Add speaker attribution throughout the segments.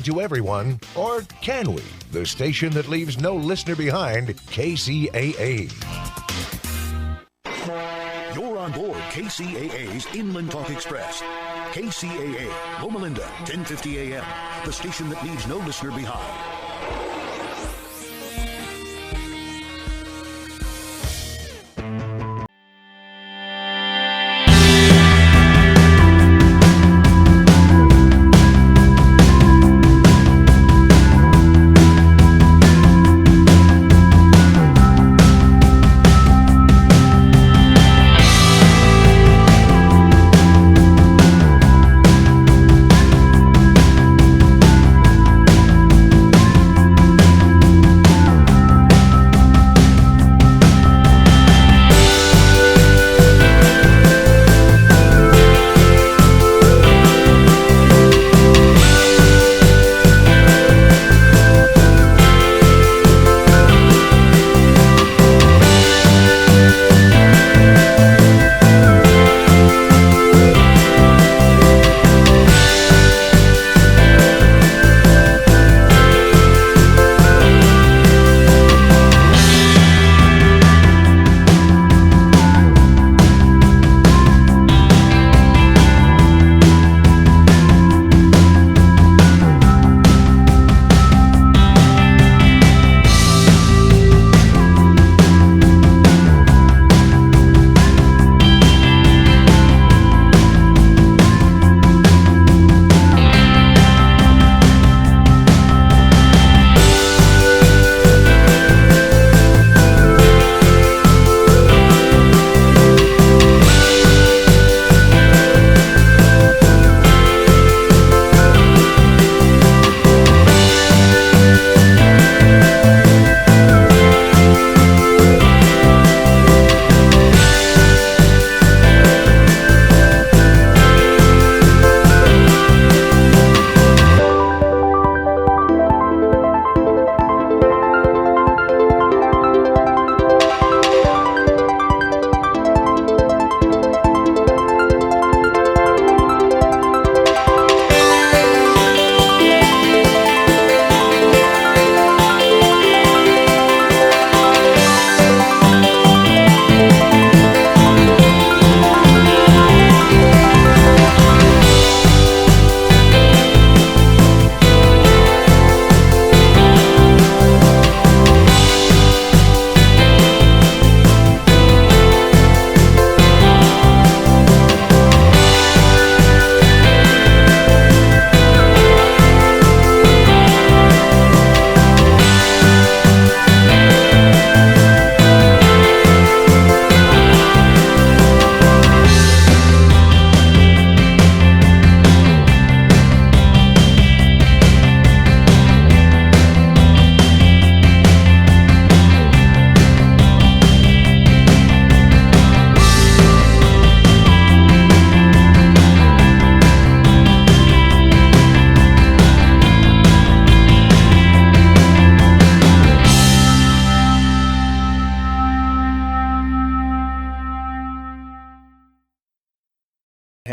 Speaker 1: to everyone, or can we? The station that leaves no listener behind, KCAA.
Speaker 2: You're on board KCAA's Inland Talk Express. KCAA, Loma Linda, 1050 AM, the station that leaves no listener behind.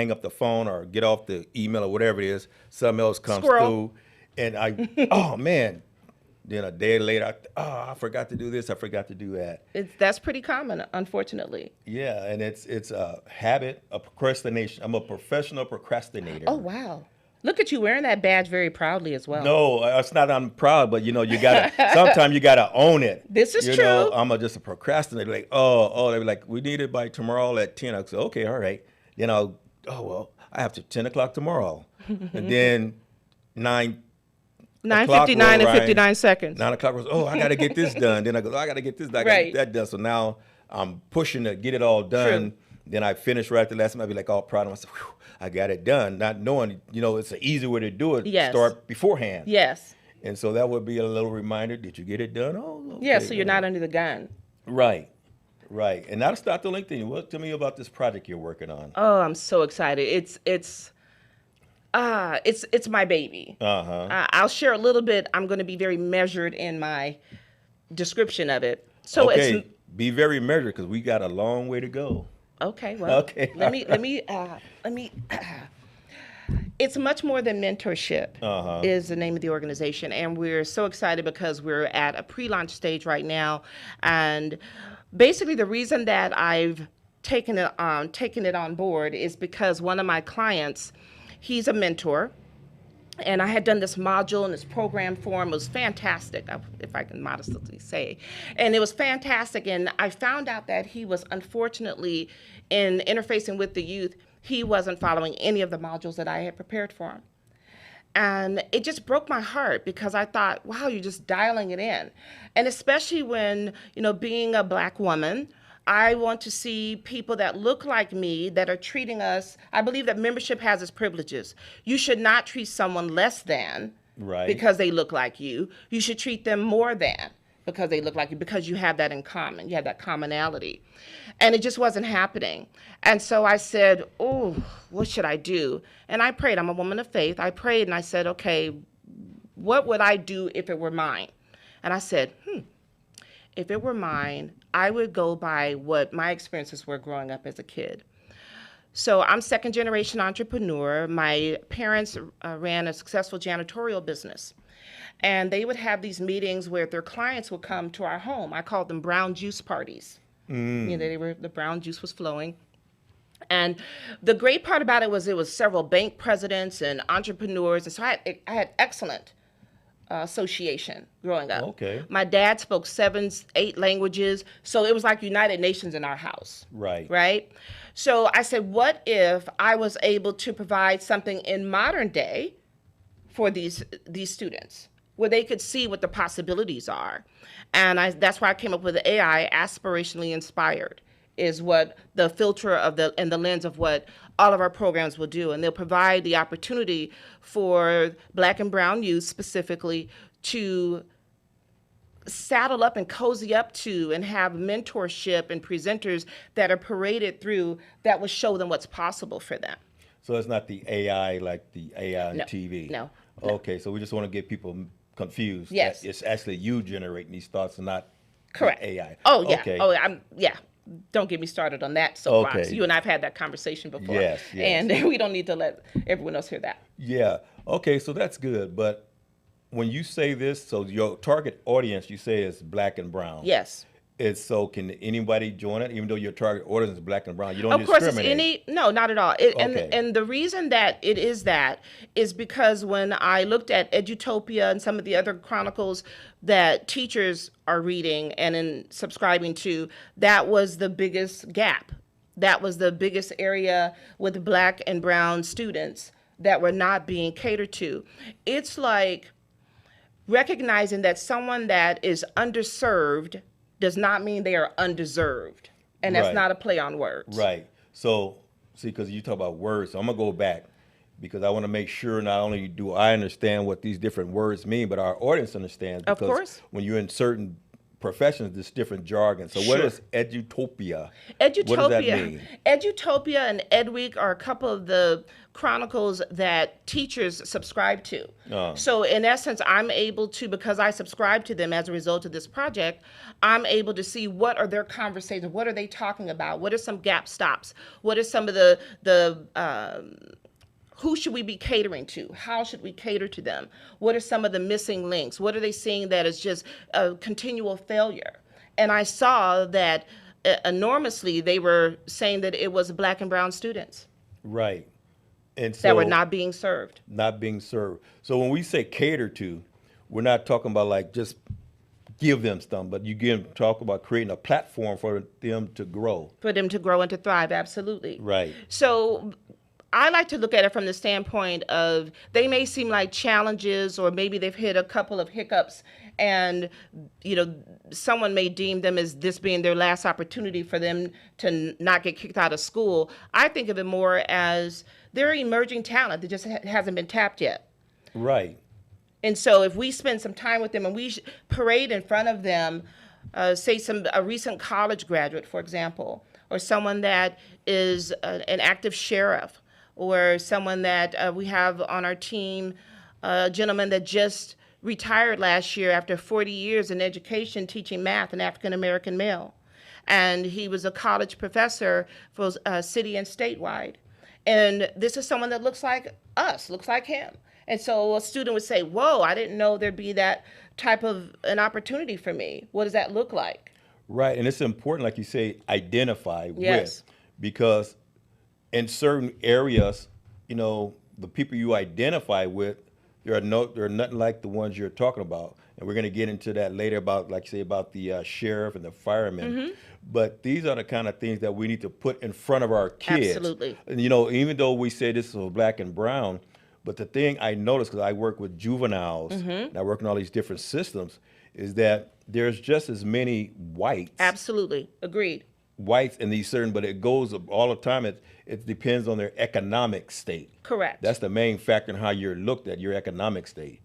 Speaker 3: hang up the phone or get off the email or whatever it is, something else comes
Speaker 4: Squirrel.
Speaker 3: through, and oh man, then a day later, I forgot to do this, I forgot to do that.
Speaker 4: That's pretty common, unfortunately.
Speaker 3: Yeah, and it's a habit of procrastination. I'm a professional procrastinator.
Speaker 4: Oh, wow. Look at you wearing that badge very proudly as well.
Speaker 3: No, it's not I'm proud, but you gotta, sometimes you gotta own it.
Speaker 4: This is true.
Speaker 3: I'm just a procrastinator. Like, they were like, we need it by tomorrow at 10. I said, okay, all right. Then I have to 10 o'clock tomorrow. And then
Speaker 4: 9:59 and 59 seconds.
Speaker 3: 9 o'clock was, I got to get this done. Then I go, I got to get this done. I got to get that done. So now I'm pushing to get it all done.
Speaker 4: True.
Speaker 3: Then I finish right at the last minute. I'd be like all proud of myself. Whew, I got it done. Not knowing, it's an easy way to do it.
Speaker 4: Yes.
Speaker 3: Start beforehand.
Speaker 4: Yes.
Speaker 3: And so that would be a little reminder. Did you get it done? Oh, okay.
Speaker 4: Yeah, so you're not under the gun.
Speaker 3: Right. And now to start the LinkedIn. Well, tell me about this project you're working on.
Speaker 4: Oh, I'm so excited. It's my baby. I'll share a little bit. I'm going to be very measured in my description of it. So
Speaker 3: okay, be very measured because we got a long way to go.
Speaker 4: Okay, well,
Speaker 3: Okay.
Speaker 4: let me It's much more than mentorship is the name of the organization. And we're so excited because we're at a pre-launch stage right now. And basically the reason that I've taken it on board is because one of my clients, he's a mentor. And I had done this module and this program for him. It was fantastic, if I can modestly say. And it was fantastic. And I found out that he was, unfortunately, in interfacing with the youth, he wasn't following any of the modules that I had prepared for him. And it just broke my heart because I thought, wow, you're just dialing it in. And especially when, being a Black woman, I want to see people that look like me that are treating us. I believe that membership has its privileges. You should not treat someone less than because they look like you. You should treat them more than because they look like you, because you have that in common. You have that commonality. And it just wasn't happening. And so I said, oh, what should I do? And I prayed. I'm a woman of faith. I prayed and I said, okay, what would I do if it were mine? And I said, if it were mine, I would go by what my experiences were growing up as a kid. So I'm second generation entrepreneur. My parents ran a successful janitorial business. And they would have these meetings where their clients would come to our home. I called them brown juice parties. The brown juice was flowing. And the great part about it was several bank presidents and entrepreneurs. And so I had excellent association growing up.
Speaker 3: Okay.
Speaker 4: My dad spoke 7, 8 languages, so it was like United Nations in our house. Right? So I said, what if I was able to provide something in modern day for these students, where they could see what the possibilities are? And that's why I came up with the AI, aspirationally inspired, is what the filter and the lens of what all of our programs will do. And they'll provide the opportunity for Black and brown youth specifically to saddle up and cozy up to and have mentorship and presenters that are paraded through that will show them what's possible for them.
Speaker 3: So it's not the AI like the AI on TV?
Speaker 4: No.
Speaker 3: Okay, so we just want to get people confused.
Speaker 4: Yes.
Speaker 3: It's actually you generating these thoughts and not
Speaker 4: correct
Speaker 3: AI.
Speaker 4: Oh, yeah.
Speaker 3: Okay.
Speaker 4: Oh, don't get me started on that soapbox.
Speaker 3: Okay.
Speaker 4: You and I have had that conversation before.
Speaker 3: Yes.
Speaker 4: And we don't need to let everyone else hear that.
Speaker 3: Yeah. Okay, so that's good. But when you say this, so your target audience, you say is Black and brown.
Speaker 4: Yes.
Speaker 3: So can anybody join it, even though your target audience is Black and brown? You don't
Speaker 4: of course,
Speaker 3: discriminate.
Speaker 4: no, not at all.
Speaker 3: Okay.
Speaker 4: And the reason that it is that is because when I looked at Edutopia and some of the other chronicles that teachers are reading and in subscribing to, that was the biggest gap. That was the biggest area with Black and brown students that were not being catered to. It's like recognizing that someone that is underserved does not mean they are undeserved. And that's not a play on words.
Speaker 3: Right. So, see, because you talk about words, so I'm going to go back because I want to make sure not only do I understand what these different words mean, but our audience understands. Because
Speaker 4: of course.
Speaker 3: When you're in certain professions, there's different jargon. So what is Edutopia?
Speaker 4: Edutopia.
Speaker 3: What does that mean?
Speaker 4: Edutopia and Edweek are a couple of the chronicles that teachers subscribe to. So in essence, I'm able to, because I subscribe to them as a result of this project, I'm able to see what are their conversations, what are they talking about, what are some gap stops, what are some of who should we be catering to? How should we cater to them? What are some of the missing links? What are they seeing that is just a continual failure? And I saw that enormously they were saying that it was Black and brown students.
Speaker 3: Right. And so,
Speaker 4: that were not being served.
Speaker 3: Not being served. So when we say cater to, we're not talking about like just give them stuff, but you talk about creating a platform for them to grow.
Speaker 4: For them to grow and to thrive, absolutely.
Speaker 3: Right.
Speaker 4: So I like to look at it from the standpoint of they may seem like challenges, or maybe they've hit a couple of hiccups, and someone may deem them as this being their last opportunity for them to not get kicked out of school. I think of it more as they're emerging talent that just hasn't been tapped yet.
Speaker 3: Right.
Speaker 4: And so if we spend some time with them and we parade in front of them, say a recent college graduate, for example, or someone that is an active sheriff, or someone that we have on our team, a gentleman that just retired last year after 40 years in education teaching math, an African-American male. And he was a college professor for city and statewide. And this is someone that looks like us, looks like him. And so a student would say, whoa, I didn't know there'd be that type of an opportunity for me. What does that look like?
Speaker 3: Right, and it's important, like you say, identify
Speaker 4: Yes.
Speaker 3: with, because in certain areas, the people you identify with, they're nothing like the ones you're talking about. And we're going to get into that later about, like you say, about the sheriff and the firemen. But these are the kind of things that we need to put in front of our kids.
Speaker 4: Absolutely.
Speaker 3: And, even though we say this is for black and brown, but the thing I noticed, because I work with juveniles, and I work in all these different systems, is that there's just as many whites.
Speaker 4: Absolutely. Agreed.
Speaker 3: Whites in these certain, but it goes all the time. It depends on their economic state.
Speaker 4: Correct.
Speaker 3: That's the main factor in how you're looked at, your economic state.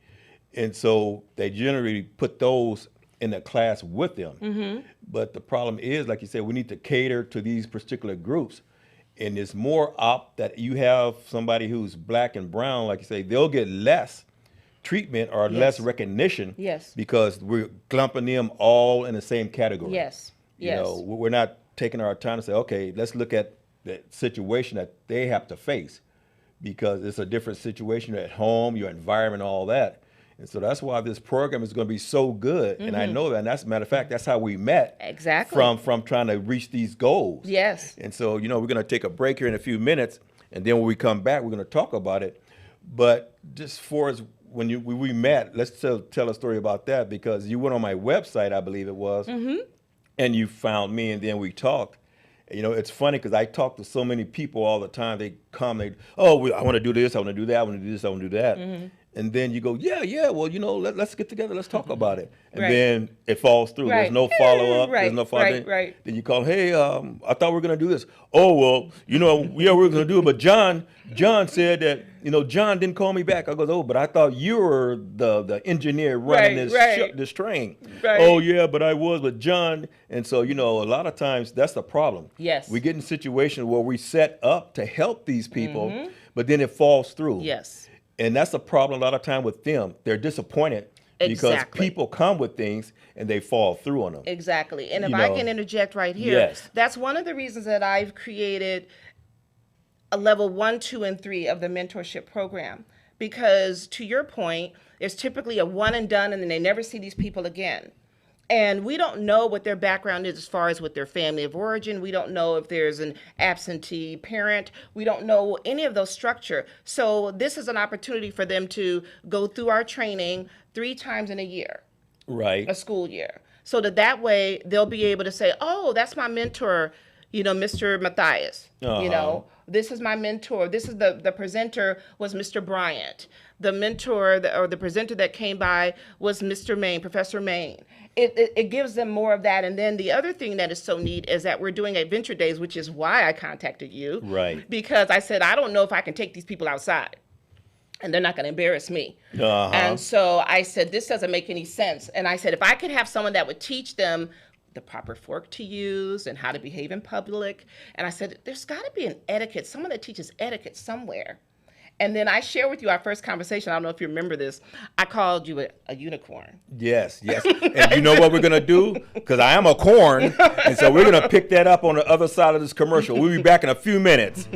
Speaker 3: And so they generally put those in the class with them. But the problem is, like you said, we need to cater to these particular groups. And it's more that you have somebody who's black and brown, like you say, they'll get less treatment or less recognition.
Speaker 4: Yes.
Speaker 3: Because we're clumping them all in the same category.
Speaker 4: Yes. Yes.
Speaker 3: We're not taking our time to say, okay, let's look at the situation that they have to face, because it's a different situation at home, your environment, all that. And so that's why this program is going to be so good. And I know that. And that's a matter of fact, that's how we met.
Speaker 4: Exactly.
Speaker 3: From trying to reach these goals.
Speaker 4: Yes.
Speaker 3: And so, we're going to take a break here in a few minutes. And then when we come back, we're going to talk about it. But just for as when we met, let's tell a story about that, because you went on my website, I believe it was, and you found me, and then we talked. It's funny because I talk to so many people all the time. They come, I want to do this, I want to do that, I want to do this, I want to do that. And then you go, well, let's get together, let's talk about it. And then it falls through.
Speaker 4: Right.
Speaker 3: There's no follow-up.
Speaker 4: Right.
Speaker 3: There's no follow-up.
Speaker 4: Right.
Speaker 3: Then you call, hey, I thought we were going to do this. Oh, well, we were going to do it, but John said that, John didn't call me back. I go, but I thought you were the engineer running this train.
Speaker 4: Right.
Speaker 3: Oh, yeah, but I was with John. And so, a lot of times that's the problem.
Speaker 4: Yes.
Speaker 3: We get in situations where we set up to help these people, but then it falls through.
Speaker 4: Yes.
Speaker 3: And that's a problem a lot of time with them. They're disappointed because people come with things and they fall through on them.
Speaker 4: Exactly. And if I can interject right here,
Speaker 3: Yes.
Speaker 4: that's one of the reasons that I've created a level 1, 2, and 3 of the mentorship program. Because to your point, there's typically a one and done, and then they never see these people again. And we don't know what their background is as far as with their family of origin. We don't know if there's an absentee parent. We don't know any of those structure. So this is an opportunity for them to go through our training 3 times in a year.
Speaker 3: Right.
Speaker 4: A school year. So that way they'll be able to say, oh, that's my mentor, Mr. Matthias. This is my mentor. This is the presenter was Mr. Bryant. The mentor or the presenter that came by was Mr. Main, Professor Main. It gives them more of that. And then the other thing that is so neat is that we're doing Adventure Days, which is why I contacted you.
Speaker 3: Right.
Speaker 4: Because I said, I don't know if I can take these people outside. And they're not going to embarrass me. And so I said, this doesn't make any sense. And I said, if I could have someone that would teach them the proper fork to use and how to behave in public. And I said, there's got to be an etiquette, someone that teaches etiquette somewhere. And then I share with you our first conversation. I don't know if you remember this. I called you a unicorn.
Speaker 3: Yes. And you know what we're going to do? Because I am a corn. And so we're going to pick that up on the other side of this commercial. We'll be back in a few minutes.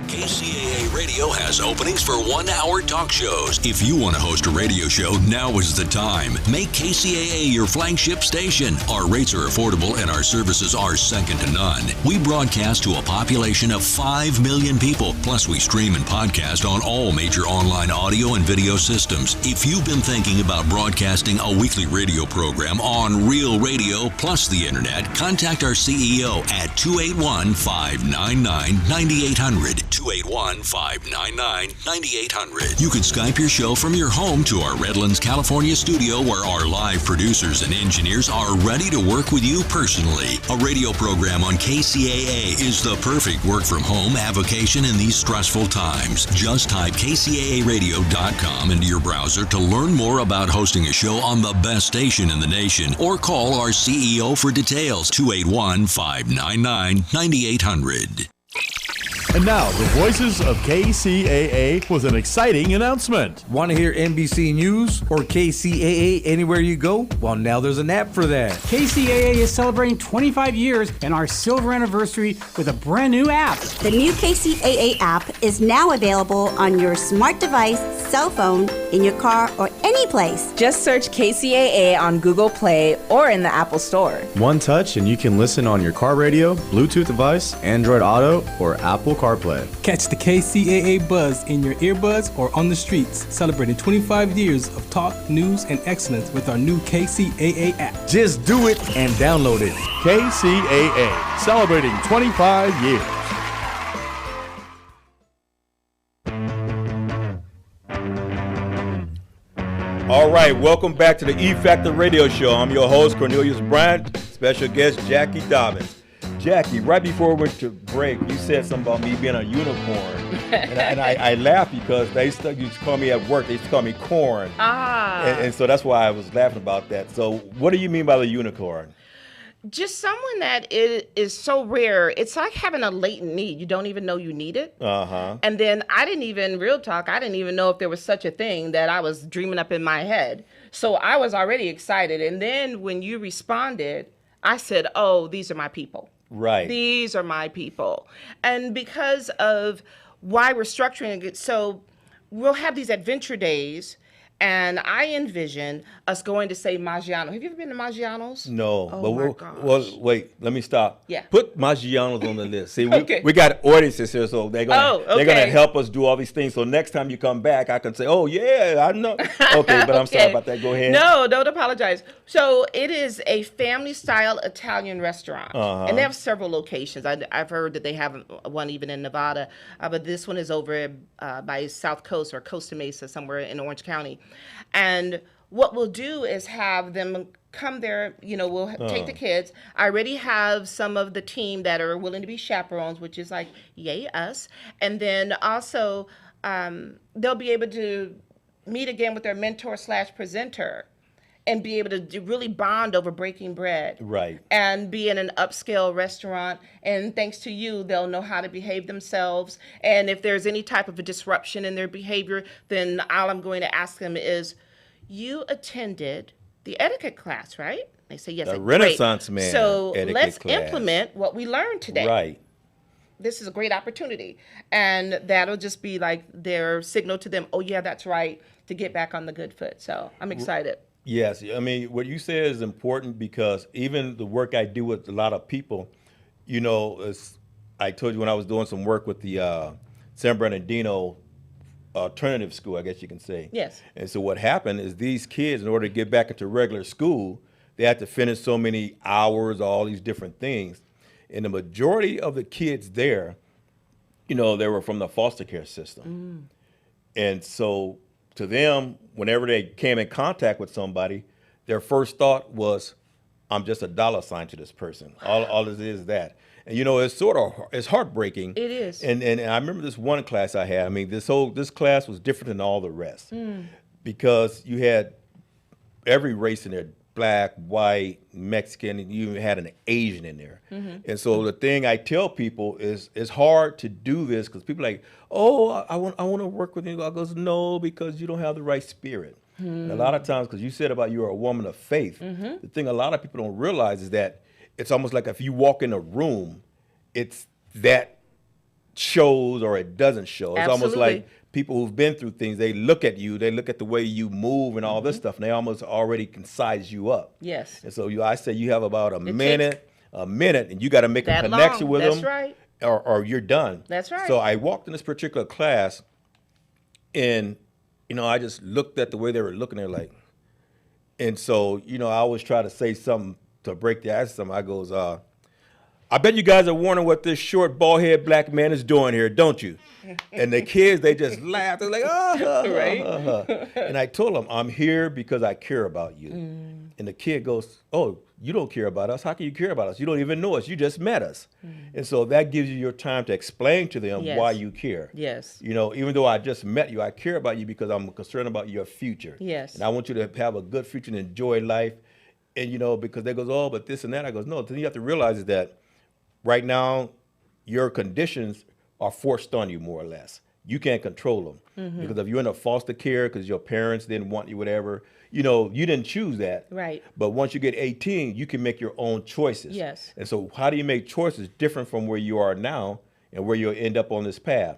Speaker 2: KCAA Radio has openings for 1-hour talk shows. If you want to host a radio show, now is the time. Make KCAA your flagship station. Our rates are affordable and our services are second to none. We broadcast to a population of 5 million people. Plus, we stream and podcast on all major online audio and video systems. If you've been thinking about broadcasting a weekly radio program on real radio plus the internet, contact our CEO at 281-599-9800. 281-599-9800. You can Skype your show from your home to our Redlands, California studio, where our live producers and engineers are ready to work with you personally. A radio program on KCAA is the perfect work from home avocation in these stressful times. Just type kcaaradio.com into your browser to learn more about hosting a show on the best station in the nation, or call our CEO for details, 281-599-9800.
Speaker 5: And now, the voices of KCAA with an exciting announcement.
Speaker 6: Want to hear NBC News or KCAA anywhere you go? Well, now there's an app for that.
Speaker 7: KCAA is celebrating 25 years and our silver anniversary with a brand new app.
Speaker 8: The new KCAA app is now available on your smart device, cell phone, in your car, or any place.
Speaker 9: Just search KCAA on Google Play or in the Apple Store.
Speaker 10: One touch and you can listen on your car radio, Bluetooth device, Android Auto, or Apple CarPlay.
Speaker 11: Catch the KCAA buzz in your earbuds or on the streets, celebrating 25 years of talk, news, and excellence with our new KCAA app.
Speaker 6: Just do it and download it.
Speaker 5: KCAA, celebrating 25 years.
Speaker 3: All right, welcome back to the E Factor Radio Show. I'm your host, Cornelius Bryant, special guest, Jackie Dobbins. Jackie, right before we went to break, you said something about me being a unicorn. and I laughed because they used to call me at work, they used to call me corn. And so that's why I was laughing about that. So what do you mean by the unicorn?
Speaker 4: Just someone that is so rare. It's like having a latent need. You don't even know you need it. And then I didn't even know if there was such a thing that I was dreaming up in my head. So I was already excited. And then when you responded, I said, oh, these are my people.
Speaker 3: Right.
Speaker 4: These are my people. And because of why we're structuring it, so we'll have these adventure days. And I envision us going to, say, Maggiano. Have you ever been to Maggiano's?
Speaker 3: No.
Speaker 4: Oh,
Speaker 3: but well, wait, let me stop.
Speaker 4: Yeah.
Speaker 3: Put Maggiano's on the list. See,
Speaker 4: Okay.
Speaker 3: we got audiences here, so they're
Speaker 4: Okay.
Speaker 3: gonna help us do all these things. So next time you come back, I can say, oh, yeah, I know. Okay, but I'm sorry about that. Go ahead.
Speaker 4: No, don't apologize. So it is a family-style Italian restaurant. And they have several locations. I've heard that they have one even in Nevada. But this one is over by South Coast or Costa Mesa, somewhere in Orange County. And what we'll do is have them come there, we'll take the kids. I already have some of the team that are willing to be chaperones, which is like, yay, us. And then also they'll be able to meet again with their mentor/presenter and be able to really bond over breaking bread.
Speaker 3: Right.
Speaker 4: And be in an upscale restaurant. And thanks to you, they'll know how to behave themselves. And if there's any type of a disruption in their behavior, then all I'm going to ask them is, you attended the etiquette class, right? They say, yes.
Speaker 3: The Renaissance man.
Speaker 4: So let's
Speaker 3: class.
Speaker 4: implement what we learned today.
Speaker 3: Right.
Speaker 4: This is a great opportunity. And that'll just be like their signal to them, oh, yeah, that's right, to get back on the good foot. So I'm excited.
Speaker 3: Yes, I mean, what you say is important because even the work I do with a lot of people, I told you when I was doing some work with the San Bernardino alternative school, I guess you can say.
Speaker 4: Yes.
Speaker 3: And so what happened is these kids, in order to get back into regular school, they had to finish so many hours, all these different things. And the majority of the kids there, they were from the foster care system. And so to them, whenever they came in contact with somebody, their first thought was, I'm just a dollar sign to this person. All it is that. And it's heartbreaking.
Speaker 4: It is.
Speaker 3: And I remember this one class I had. I mean, this class was different than all the rest because you had every race in there, black, white, Mexican, and you even had an Asian in there. And so the thing I tell people is it's hard to do this because people are like, oh, I want to work with you. I goes, no, because you don't have the right spirit. And a lot of times, because you said about you're a woman of faith, the thing a lot of people don't realize is that it's almost like if you walk in a room, it's that shows or it doesn't show. It's almost like people who've been through things, they look at you, they look at the way you move and all this stuff, and they almost already can size you up.
Speaker 4: Yes.
Speaker 3: And so I say you have about a minute, and you got to make a connection with them.
Speaker 4: That's right.
Speaker 3: Or you're done.
Speaker 4: That's right.
Speaker 3: So I walked in this particular class, and I just looked at the way they were looking. They're like, and so I always try to say something to break the ice. I goes, I bet you guys are wondering what this short, bald-headed black man is doing here, don't you? And the kids, they just laughed. They're like, right. And I told them, I'm here because I care about you. And the kid goes, oh, you don't care about us. How can you care about us? You don't even know us. You just met us. And so that gives you your time to explain to them why you care.
Speaker 4: Yes.
Speaker 3: Even though I just met you, I care about you because I'm concerned about your future.
Speaker 4: Yes.
Speaker 3: And I want you to have a good future and enjoy life. And, because they goes, oh, but this and that. I goes, no, then you have to realize is that right now your conditions are forced on you more or less. You can't control them because if you're in a foster care because your parents didn't want you, whatever, you didn't choose that.
Speaker 4: Right.
Speaker 3: But once you get 18, you can make your own choices.
Speaker 4: Yes.
Speaker 3: And so how do you make choices different from where you are now and where you'll end up on this path?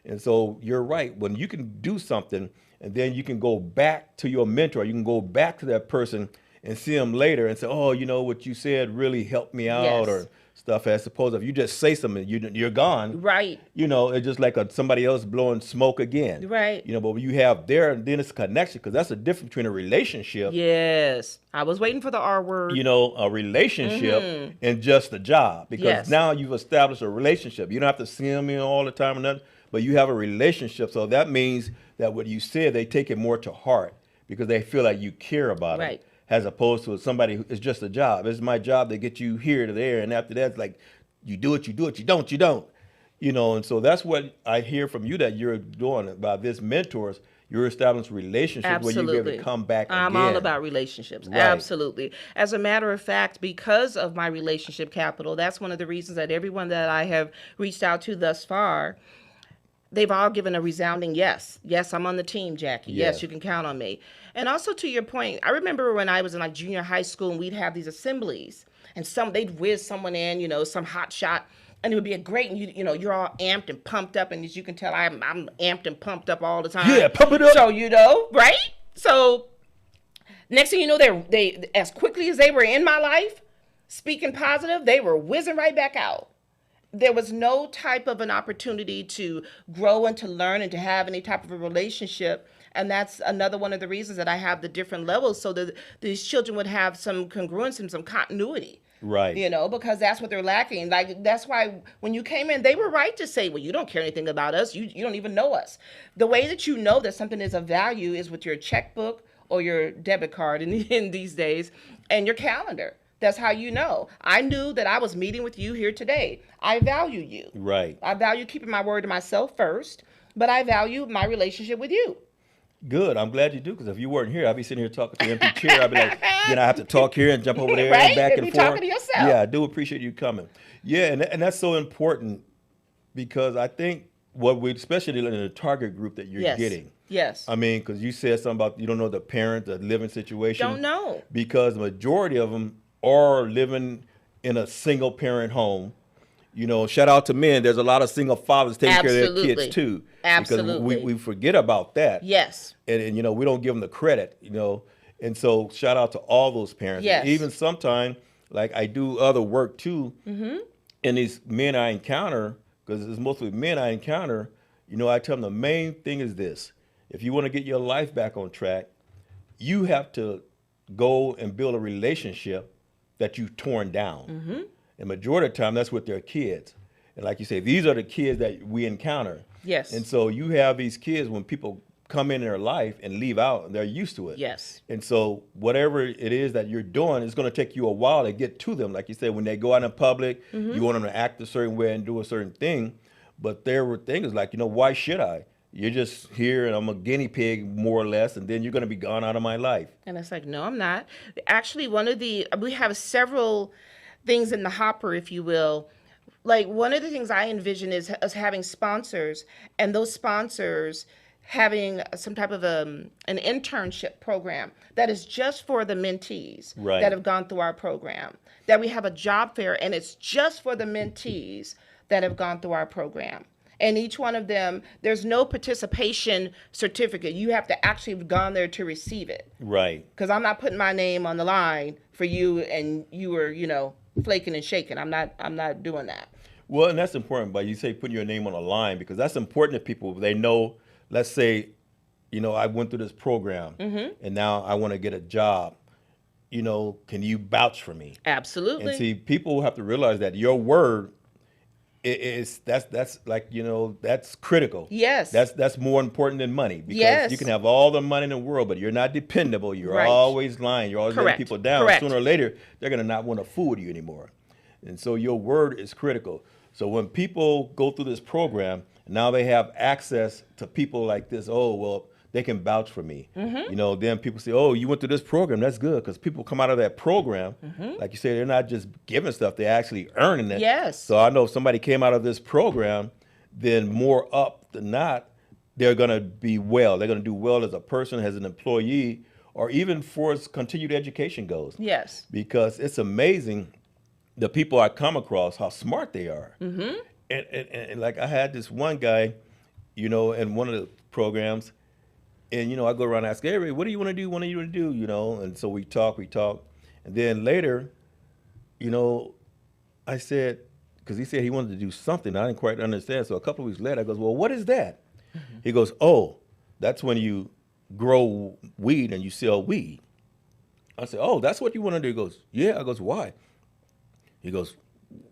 Speaker 3: And so you're right. When you can do something and then you can go back to your mentor, you can go back to that person and see them later and say, oh, what you said really helped me out or stuff, as opposed if you just say something, you're gone.
Speaker 4: Right.
Speaker 3: It's just like somebody else blowing smoke again.
Speaker 4: Right.
Speaker 3: But when you have there, then it's a connection, because that's the difference between a relationship.
Speaker 4: Yes. I was waiting for the R word.
Speaker 3: A relationship and just a job, because now you've established a relationship. You don't have to see them all the time or nothing, but you have a relationship. So that means that what you said, they take it more to heart because they feel like you care about them.
Speaker 4: Right.
Speaker 3: As opposed to somebody who is just a job. It's my job to get you here to there, and after that, it's like you do it, you don't. And so that's what I hear from you that you're doing about this mentors. You're establishing relationships where you be able to come back again.
Speaker 4: I'm all about relationships. Right. Absolutely. As a matter of fact, because of my relationship capital, that's one of the reasons that everyone that I have reached out to thus far, they've all given a resounding yes. Yes, I'm on the team, Jackie. Yes, you can count on me. And also to your point, I remember when I was in junior high school and we'd have these assemblies and they'd whiz someone in, some hot shot, and it would be a great, and you're all amped and pumped up, and as you can tell, I'm amped and pumped up all the time.
Speaker 3: Yeah, pump it up.
Speaker 4: So, right? So next thing you know, they as quickly as they were in my life, speaking positive, they were whizzing right back out. There was no type of an opportunity to grow and to learn and to have any type of a relationship. And that's another one of the reasons that I have the different levels, so that these children would have some congruence and some continuity.
Speaker 3: Right.
Speaker 4: Because that's what they're lacking. That's why when you came in, they were right to say, well, you don't care anything about us. You don't even know us. The way that you know that something is of value is with your checkbook or your debit card in these days, and your calendar. That's how you know. I knew that I was meeting with you here today. I value you.
Speaker 3: Right.
Speaker 4: I value keeping my word to myself first, but I value my relationship with you.
Speaker 3: Good. I'm glad you do, because if you weren't here, I'd be sitting here talking to an empty chair. I'd be like, I have to talk here and jump over there
Speaker 4: right?
Speaker 3: and back and
Speaker 4: be
Speaker 3: forth.
Speaker 4: Talking to yourself.
Speaker 3: Yeah, I do appreciate you coming. Yeah, and that's so important, because I think especially in the target group that you're getting.
Speaker 4: Yes.
Speaker 3: I mean, because you said something about you don't know the parent, the living situation.
Speaker 4: Don't know.
Speaker 3: Because the majority of them are living in a single parent home. Shout out to men. There's a lot of single fathers taking care of their kids too.
Speaker 4: Absolutely.
Speaker 3: Because we forget about that.
Speaker 4: Yes.
Speaker 3: And we don't give them the credit, And so shout out to all those parents.
Speaker 4: Yes.
Speaker 3: Even sometimes, like I do other work too, and these men I encounter, because it's mostly men I encounter, I tell them the main thing is this. If you want to get your life back on track, you have to go and build a relationship that you've torn down. And majority of the time, that's with their kids. And like you say, these are the kids that we encounter.
Speaker 4: Yes.
Speaker 3: And so you have these kids, when people come in their life and leave out, they're used to it.
Speaker 4: Yes.
Speaker 3: And so whatever it is that you're doing, it's going to take you a while to get to them. Like you said, when they go out in public, you want them to act a certain way and do a certain thing. But there were things like, why should I? You're just here and I'm a guinea pig, more or less, and then you're going to be gone out of my life.
Speaker 4: And it's like, no, I'm not. Actually, we have several things in the hopper, if you will. Like, one of the things I envision is us having sponsors, and those sponsors having some type of an internship program that is just for the mentees that have gone through our program. That we have a job fair, and it's just for the mentees that have gone through our program. And each one of them, there's no participation certificate. You have to actually have gone there to receive it.
Speaker 3: Right.
Speaker 4: Because I'm not putting my name on the line for you, and you were, flaking and shaking. I'm not doing that.
Speaker 3: Well, and that's important, but you say putting your name on a line, because that's important to people. They know, let's say, I went through this program and now I want to get a job. Can you vouch for me?
Speaker 4: Absolutely.
Speaker 3: And see, people have to realize that your word that's like, that's critical.
Speaker 4: Yes.
Speaker 3: That's more important than money, because you can have all the money in the world, but you're not dependable. You're always lying. You're always letting people down. Sooner or later, they're going to not want to fool with you anymore. And so your word is critical. So when people go through this program, now they have access to people like this. Oh, well, they can vouch for me. Then people say, oh, you went through this program. That's good, because people come out of that program, like you say, they're not just giving stuff, they're actually earning it.
Speaker 4: Yes.
Speaker 3: So I know if somebody came out of this program, then more up than not, they're going to be well. They're going to do well as a person, as an employee, or even for as continued education goes.
Speaker 4: Yes.
Speaker 3: Because it's amazing the people I come across, how smart they are.
Speaker 4: Mm-hmm.
Speaker 3: And like I had this one guy, you know, in one of the programs, and, you know, I go around and ask, hey, what do you want to do? What do you want to do? You know, and so we talk. And then later, you know, I said, because he said he wanted to do something. I didn't quite understand. So a couple of weeks later, I goes, well, what is that? Mm-hmm. He goes, oh, that's when you grow weed and you sell weed. I said, oh, that's what you want to do? He goes, yeah. I goes, why? He goes,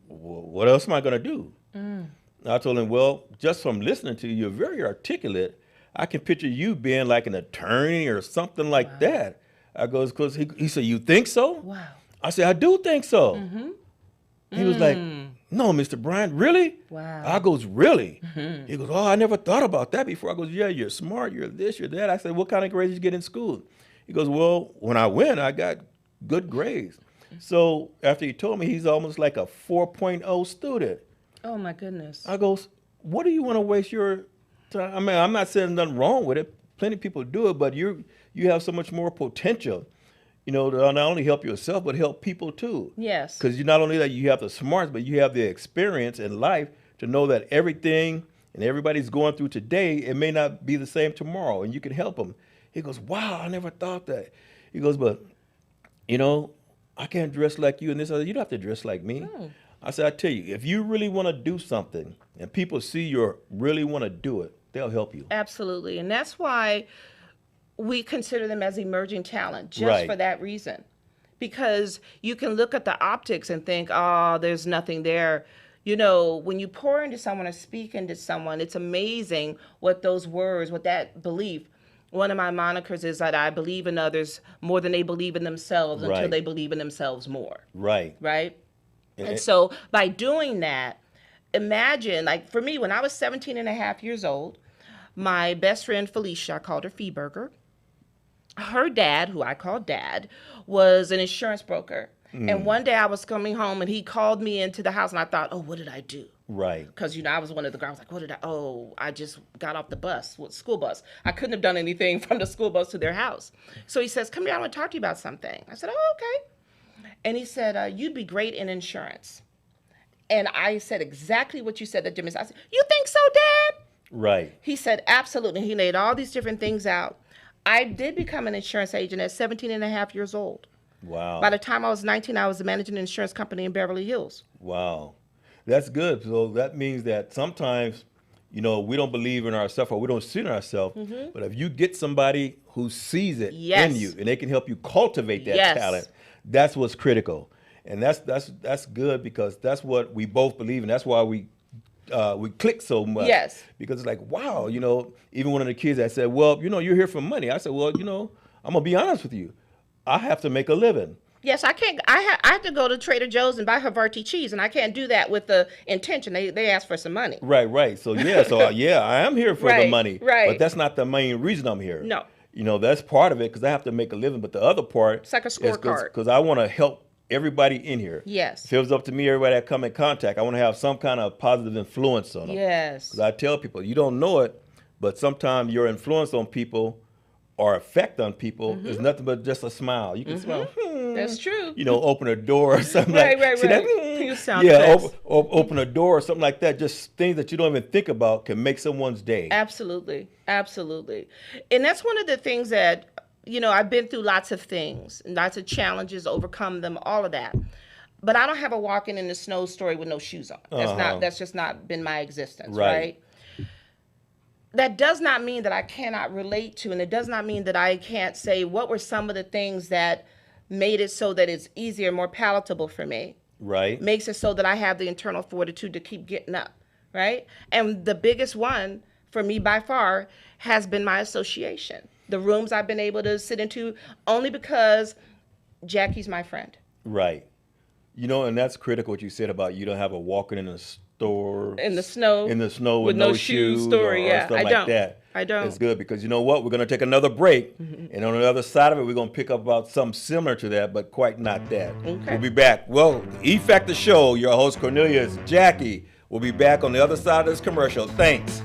Speaker 3: well, what else am I going to do? I told him, well, just from listening to you, you're very articulate. I can picture you being like an attorney or something like that. I goes, because he said, you think so?
Speaker 4: Wow.
Speaker 3: I said, I do think so.
Speaker 4: Mm-hmm.
Speaker 3: He was like, no, Mr. Bryant, really?
Speaker 4: Wow.
Speaker 3: I goes, really? Mm-hmm. He goes, oh, I never thought about that before. I goes, yeah, you're smart, you're this, you're that. I said, what kind of grades did you get in school? He goes, well, when I went, I got good grades. So after he told me, he's almost like a 4.0 student.
Speaker 4: Oh, my goodness.
Speaker 3: I goes, what do you want to waste your time? I mean, I'm not saying nothing wrong with it. Plenty of people do it, but you have so much more potential, you know, to not only help yourself, but help people too.
Speaker 4: Yes.
Speaker 3: Because you not only that you have the smarts, but you have the experience in life to know that everything and everybody's going through today, it may not be the same tomorrow, and you can help them. He goes, wow, I never thought that. He goes, but, you know, I can't dress like you and this other. You don't have to dress like me. I said, I tell you, if you really want to do something and people see you really want to do it, they'll help you.
Speaker 4: Absolutely. And that's why we consider them as emerging talent, just for that reason. Because you can look at the optics and think, oh, there's nothing there. You know, when you pour into someone or speak into someone, it's amazing what those words, what that belief. One of my monikers is that I believe in others more than they believe in themselves until they believe in themselves more. Right. And so by doing that, imagine, like for me, when I was 17 and a half years old, my best friend Felicia, I called her Feeburger, her dad, who I called Dad, was an insurance broker. And one day I was coming home and he called me into the house and I thought, oh, what did I do?
Speaker 3: Right.
Speaker 4: Because, you know, I was one of the girls like, what did I just got off the bus, school bus. I couldn't have done anything from the school bus to their house. So he says, come here, I want to talk to you about something. I said, oh, okay. And he said, you'd be great in insurance. And I said exactly what you said that Jimmy said. I said, you think so, Dad?
Speaker 3: Right.
Speaker 4: He said, absolutely. He laid all these different things out. I did become an insurance agent at 17 and a half years old.
Speaker 3: Wow.
Speaker 4: By the time I was 19, I was managing an insurance company in Beverly Hills.
Speaker 3: Wow. That's good. So that means that sometimes, you know, we don't believe in ourselves or we don't see in ourselves. Mm-hmm. But if you get somebody who sees it in you and they can help you cultivate that talent, that's what's critical. And that's good because that's what we both believe in. That's why we click so much. Yes. Because it's like, wow, you know, even one of the kids that said, well, you know, you're here for money. I said, well, you know, I'm going to be honest with you. I have to make a living. Yes, I can't. I have to go to Trader Joe's and buy Havarti cheese, and I can't do that with the intention. They ask for some money. Right. So I am here for the money. Right. But that's not the main reason I'm here. No. You know, that's part of it because I have to make a living. But the other part, it's like a scorecard. Because I want to help everybody in here. Yes. If it was up to me, everybody that come in contact, I want to have some kind of positive influence on them. Yes. Because I tell people, you don't know it, but sometimes your influence on people or effect on people is nothing but just a smile. You can smile. That's true. You know, open a door or something right. See that? You sound open a door or something like that. Just things that you don't even think about can make someone's day. Absolutely. And that's one of the things that, you know, I've been through lots of things, lots of challenges, overcome them, all of that. But I don't have a walking in the snow story with no shoes on. That's just not been my existence, right? That does not mean that I cannot relate to, and it does not mean that I can't say what were some of the things that made it so that it's easier, more palatable for me. Right. Makes it so that I have the internal fortitude to keep getting up, right? And the biggest one for me by far has been my association. The rooms I've been able to sit into only because Jackie's my friend. Right. You know, and that's critical what you said about you don't have a walking in the store. In the snow with no shoes story, or stuff like that. I don't. It's good because you know what? We're going to take another break. And on the other side of it, we're going to pick up about something similar to that, but quite not that. Okay. We'll be back. Well, E-Factor Show, your host Cornelius, Jackie. We'll be back on the other side of this commercial. Thanks.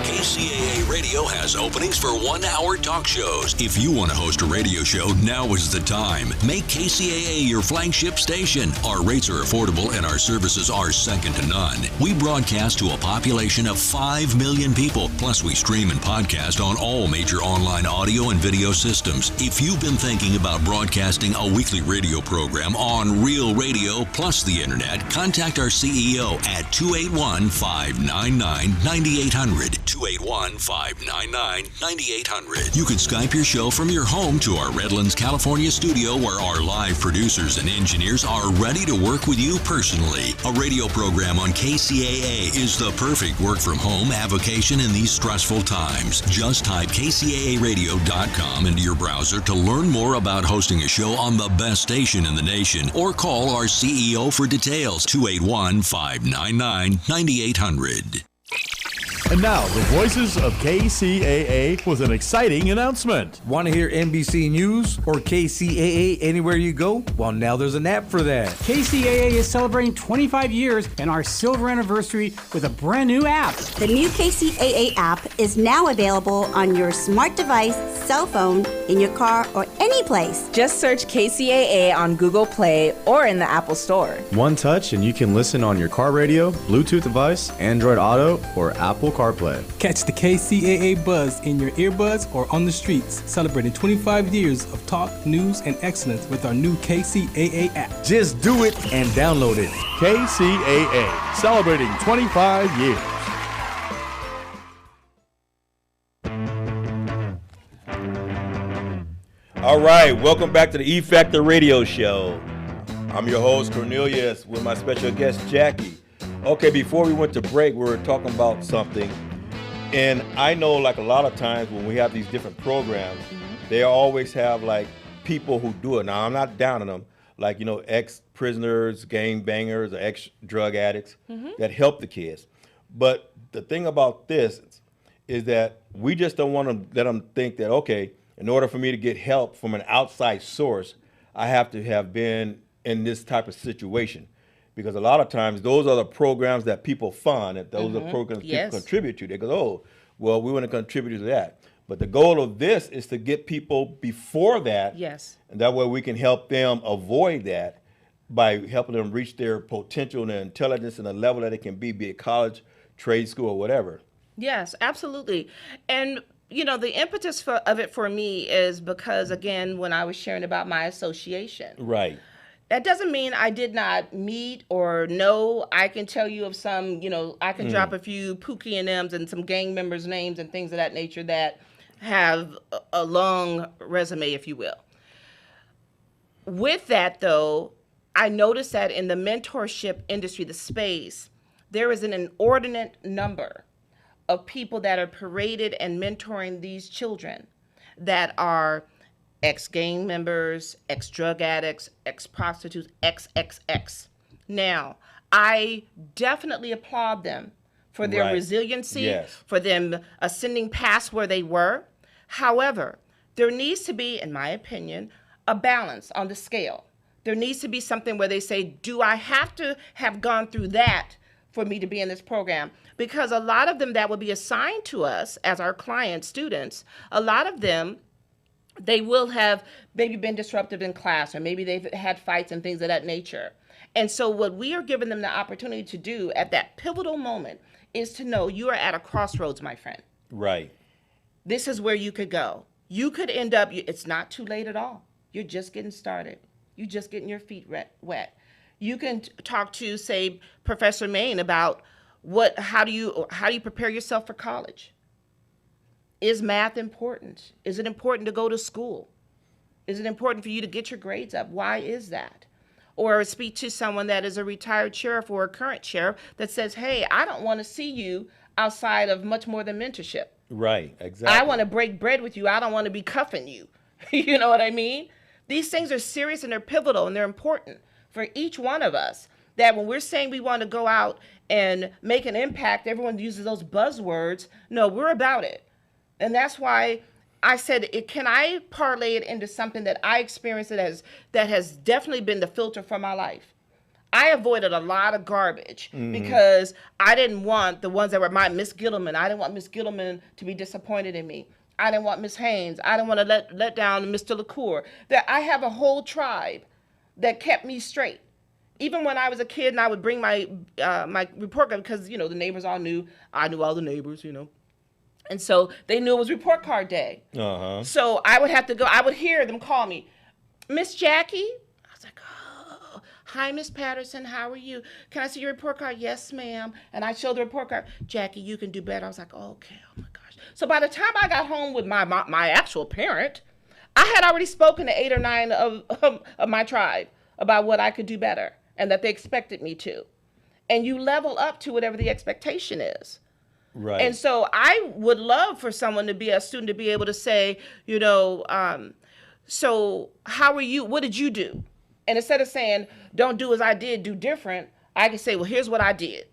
Speaker 2: KCAA Radio has openings for 1-hour talk shows. If you want to host a radio show, now is the time. Make KCAA your flagship station. Our rates are affordable and our services are second to none. We broadcast to a population of 5 million people. Plus, we stream and podcast on all major online audio and video systems. If you've been thinking about broadcasting a weekly radio program on real radio plus the internet, contact our CEO at 281-599-9800. 281-599-9800. You can Skype your show from your home to our Redlands, California studio where our live producers and engineers are ready to work with you personally. A radio program on KCAA is the perfect work from home avocation in these stressful times. Just type kcaaradio.com into your browser to learn more about hosting a show on the best station in the nation or call our CEO for details. 281-599-9800.
Speaker 5: And now, the voices of KCAA with an exciting announcement.
Speaker 6: Want to hear NBC News or KCAA anywhere you go? Well, now there's an app for that.
Speaker 7: KCAA is celebrating 25 years and our silver anniversary with a brand new app.
Speaker 8: The new KCAA app is now available on your smart device, cell phone, in your car, or any place.
Speaker 9: Just search KCAA on Google Play or in the Apple Store.
Speaker 10: One touch and you can listen on your car radio, Bluetooth device, Android Auto, or Apple CarPlay.
Speaker 11: Catch the KCAA buzz in your earbuds or on the streets, celebrating 25 years of talk, news, and excellence with our new KCAA app.
Speaker 6: Just do it and download it.
Speaker 5: KCAA, celebrating 25 years.
Speaker 3: All right, welcome back to the E Factor Radio Show. I'm your host, Cornelius, with my special guest, Jackie. Okay, before we went to break, we were talking about something. And I know, like, a lot of times when we have these different programs, they always have, like, people who do it. Now, I'm not down on them. Like, you know, ex-prisoners, gang bangers, or ex-drug addicts that help the kids. But the thing about this is that we just don't want to let them think that, okay, in order for me to get help from an outside source, I have to have been in this type of situation. Because a lot of times those are the programs that people fund, and those are the programs people contribute to. They go, oh, well, we want to contribute to that. But the goal of this is to get people before that.
Speaker 4: Yes.
Speaker 3: And that way we can help them avoid that by helping them reach their potential and their intelligence and the level that it can be it college, trade school, or whatever.
Speaker 4: Yes, absolutely. And you know, the impetus of it for me is because, again, when I was sharing about my association.
Speaker 3: Right.
Speaker 4: That doesn't mean I did not meet or know. I can tell you of some, you know, I can drop a few Pookie and M's and some gang members' names and things of that nature that have a long resume, if you will. With that, though, I noticed that in the mentorship industry, the space, there is an inordinate number of people that are paraded and mentoring these children that are ex-gang members, ex-drug addicts, ex-prostitutes, XXX. Now, I definitely applaud them for their resiliency, for them ascending past where they were. However, there needs to be, in my opinion, a balance on the scale. There needs to be something where they say, do I have to have gone through that for me to be in this program? Because a lot of them that will be assigned to us as our client students, a lot of them, they will have maybe been disruptive in class, or maybe they've had fights and things of that nature. And so what we are giving them the opportunity to do at that pivotal moment is to know you are at a crossroads, my friend.
Speaker 3: Right.
Speaker 4: This is where you could go. You could end up, it's not too late at all. You're just getting started. You're just getting your feet wet. You can talk to, say, Professor Main about how do you prepare yourself for college? Is math important? Is it important to go to school? Is it important for you to get your grades up? Why is that? Or speak to someone that is a retired sheriff or a current sheriff that says, hey, I don't want to see you outside of much more than mentorship.
Speaker 3: Right, exactly.
Speaker 4: I want to break bread with you. I don't want to be cuffing you. You know what I mean? These things are serious and they're pivotal and they're important for each one of us that when we're saying we want to go out and make an impact, everyone uses those buzzwords. No, we're about it. And that's why I said, can I parlay it into something that I experienced that has definitely been the filter for my life? I avoided a lot of garbage because I didn't want the ones that were my Miss Gittleman. I didn't want Miss Gittleman to be disappointed in me. I didn't want Miss Haynes. I didn't want to let down Mr. LaCour. That I have a whole tribe that kept me straight. Even when I was a kid and I would bring my my report card, because, the neighbors all knew. I knew all the neighbors, And so they knew it was report card day. So I would have to go. I would hear them call me, Miss Jackie. I was like, oh, hi, Miss Patterson. How are you? Can I see your report card? Yes, ma'am. And I showed the report card. Jackie, you can do better. I was like, okay. Oh my gosh. So by the time I got home with my actual parent, I had already spoken to 8 or 9 of my tribe about what I could do better and that they expected me to. And you level up to whatever the expectation is.
Speaker 3: Right.
Speaker 4: And so I would love for someone to be a student to be able to say, so how are you? What did you do? And instead of saying, don't do as I did, do different, I can say, well, here's what I did.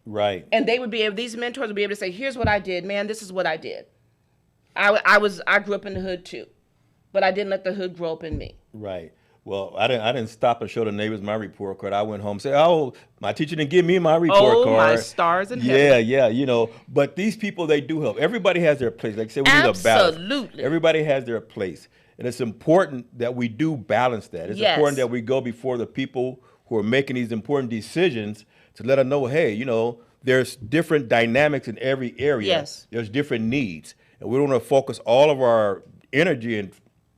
Speaker 3: Right.
Speaker 4: And they would be able, these mentors would be able to say, here's what I did, man, this is what I did. I grew up in the hood too, but I didn't let the hood grow up in me.
Speaker 3: Right. Well, I didn't stop and show the neighbors my report card. I went home and said, oh, my teacher didn't give me my report card.
Speaker 4: Oh, my stars in heaven.
Speaker 3: Yeah. But these people, they do help. Everybody has their place. Like I said, we need a balance.
Speaker 4: Absolutely.
Speaker 3: Everybody has their place. And it's important that we do balance that. It's important that we go before the people who are making these important decisions to let them know, hey, there's different dynamics in every area.
Speaker 4: Yes.
Speaker 3: There's different needs. And we don't want to focus all of our energy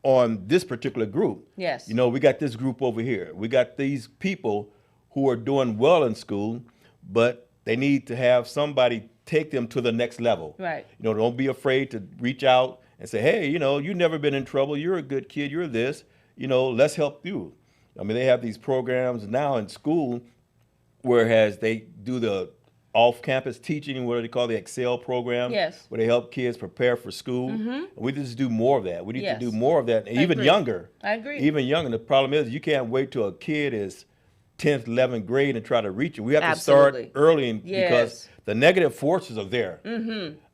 Speaker 3: on this particular group.
Speaker 4: Yes.
Speaker 3: We got this group over here. We got these people who are doing well in school, but they need to have somebody take them to the next level.
Speaker 4: Right.
Speaker 3: Don't be afraid to reach out and say, hey, you've never been in trouble. You're a good kid. You're this. Let's help you. I mean, they have these programs now in school, whereas they do the off-campus teaching, what they call the Excel program, where they help kids prepare for school. We just do more of that. We need to do more of that, and even younger.
Speaker 4: I agree.
Speaker 3: Even younger. The problem is you can't wait till a kid is 10th, 11th grade and try to reach it. We have to start early because the negative forces are there.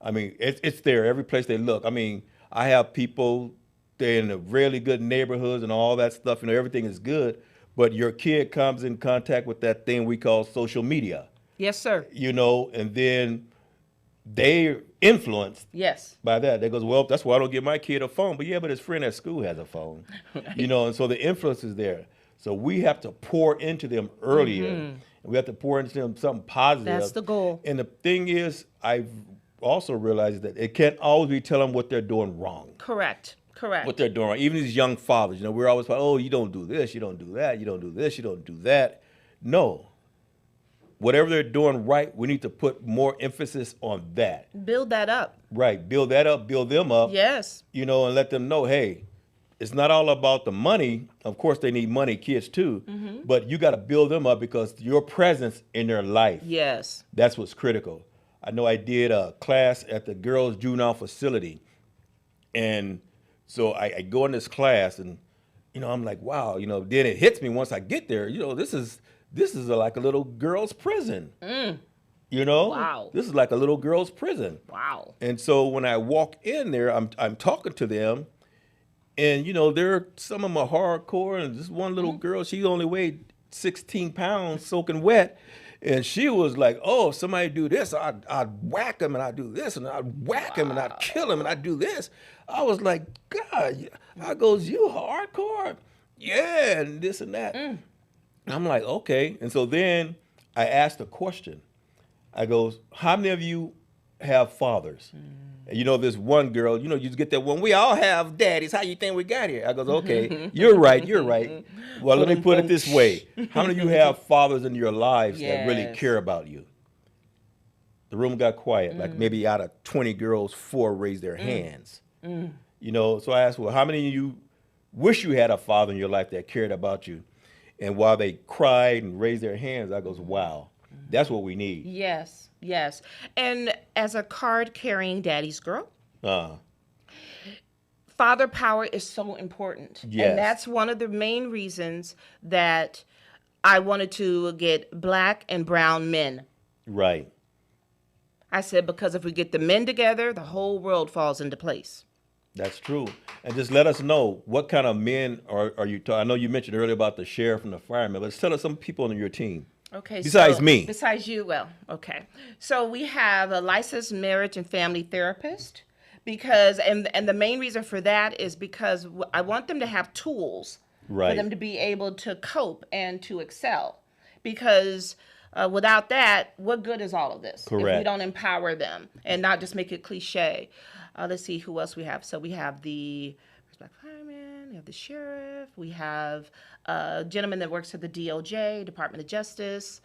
Speaker 3: I mean, it's there every place they look. I mean, I have people, they're in the really good neighborhoods and all that stuff. Everything is good, but your kid comes in contact with that thing we call social media.
Speaker 4: Yes, sir.
Speaker 3: And then they influenced by that. They goes, well, that's why I don't give my kid a phone. But his friend at school has a phone. Right. And so the influence is there. So we have to pour into them earlier. And we have to pour into them something positive.
Speaker 4: That's the goal.
Speaker 3: And the thing is, I've also realized that it can't always be telling what they're doing wrong.
Speaker 4: Correct. What
Speaker 3: they're doing wrong. Even these young fathers, we're always like, oh, you don't do this, you don't do that, you don't do this, you don't do that. No. Whatever they're doing right, we need to put more emphasis on that.
Speaker 4: Build that up.
Speaker 3: Right. Build that up, build them up.
Speaker 4: Yes.
Speaker 3: And let them know, hey, it's not all about the money. Of course, they need money, kids too. But you got to build them up because your presence in their life.
Speaker 4: Yes.
Speaker 3: That's what's critical. I know I did a class at the girls' juvenile facility. And so I go in this class and, I'm like, wow, then it hits me once I get there, this is like a little girl's prison.
Speaker 4: Wow.
Speaker 3: This is like a little girl's prison.
Speaker 4: Wow.
Speaker 3: And so when I walk in there, I'm talking to them, and some of them are hardcore, and this one little girl, she only weighed 16 pounds, soaking wet, and she was like, "Oh, if somebody do this, I'd whack him, and I'd do this, and I'd whack him, and I'd kill him, and I'd do this." I was like, "God," I goes, "You hardcore?" Yeah, and this and that. I'm like, okay. And so then I asked a question. I goes, how many of you have fathers? And this one girl, you just get that one, we all have daddies. How you think we got here? I goes, okay, you're right. Well, let me put it this way. How many of you have fathers in your lives that really care about you? The room got quiet. Like maybe out of 20 girls, 4 raised their hands. So I asked, well, how many of you wish you had a father in your life that cared about you? And while they cried and raised their hands, I goes, wow, that's what we need.
Speaker 4: Yes. And as a card-carrying daddy's girl, father power is so important.
Speaker 3: Yes.
Speaker 4: And that's one of the main reasons that I wanted to get black and brown men.
Speaker 3: Right.
Speaker 4: I said, because if we get the men together, the whole world falls into place.
Speaker 3: That's true. And just let us know, what kind of men are you talking? I know you mentioned earlier about the sheriff and the fireman, but tell us some people on your team.
Speaker 4: Okay.
Speaker 3: Besides me.
Speaker 4: Besides you, well, okay. So we have a licensed marriage and family therapist, because, and the main reason for that is because I want them to have tools for them to be able to cope and to excel. Because without that, what good is all of this?
Speaker 3: Correct.
Speaker 4: If we don't empower them and not just make it cliche. Let's see who else we have. So we have the black fireman, we have the sheriff, we have a gentleman that works at the DOJ, Department of Justice.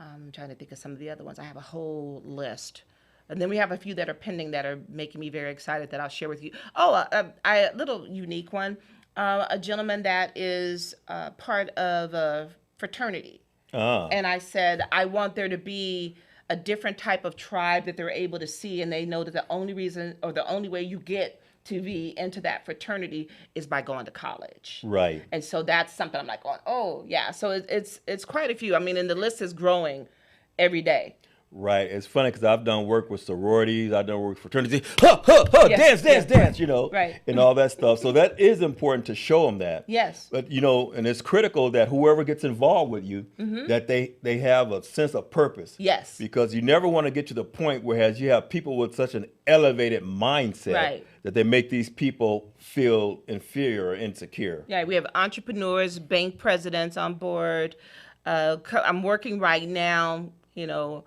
Speaker 4: I'm trying to think of some of the other ones. I have a whole list. And then we have a few that are pending that are making me very excited that I'll share with you. Oh, a little unique one. A gentleman that is part of a fraternity. And I said, I want there to be a different type of tribe that they're able to see, and they know that the only reason or the only way you get to be into that fraternity is by going to college.
Speaker 3: Right.
Speaker 4: And so that's something I'm like, oh yeah. So it's quite a few. I mean, and the list is growing every day.
Speaker 3: Right. It's funny because I've done work with sororities, I've done work with fraternities, dance, you know, and all that stuff. So that is important to show them that.
Speaker 4: Yes.
Speaker 3: But, you know, and it's critical that whoever gets involved with you, that they have a sense of purpose.
Speaker 4: Yes.
Speaker 3: Because you never want to get to the point whereas you have people with such an elevated mindset that they make these people feel inferior or insecure.
Speaker 4: Yeah, we have entrepreneurs, bank presidents on board. I'm working right now, you know,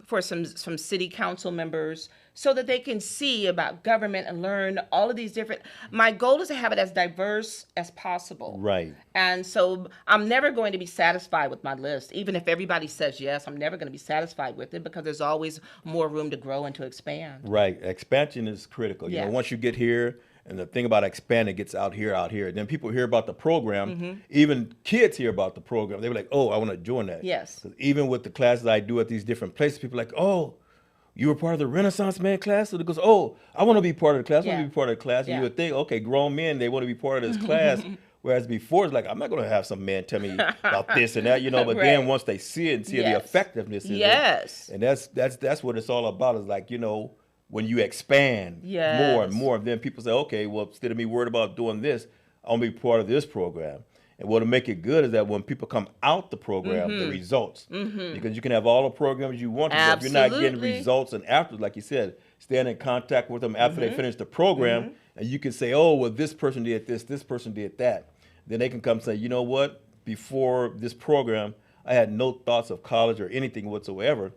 Speaker 4: for some city council members so that they can see about government and learn all of these different. My goal is to have it as diverse as possible.
Speaker 3: Right.
Speaker 4: And so I'm never going to be satisfied with my list. Even if everybody says yes, I'm never going to be satisfied with it because there's always more room to grow and to expand.
Speaker 3: Right. Expansion is critical. You know, once you get here, and the thing about expanding gets out here. Then people hear about the program. Even kids hear about the program. They're like, oh, I want to join that.
Speaker 4: Yes.
Speaker 3: Even with the classes I do at these different places, people are like, oh, you were part of the Renaissance Man class? So it goes, oh, I want to be part of the class. I want to be part of the class. And you would think, okay, grown men, they want to be part of this class. Whereas before, it's like, I'm not going to have some man tell me about this and that, you know. But then once they see it and see the effectiveness of it. And that's what it's all about, is like, you know, when you expand more and more, then people say, okay, well, instead of me worried about doing this, I want to be part of this program. And what'll make it good is that when people come out the program, the results. Because you can have all the programs you want to, but if you're not getting results, and after, like you said, staying in contact with them after they finish the program, and you can say, oh, well, this person did this person did that. Then they can come say, you know what, before this program, I had no thoughts of college or anything whatsoever.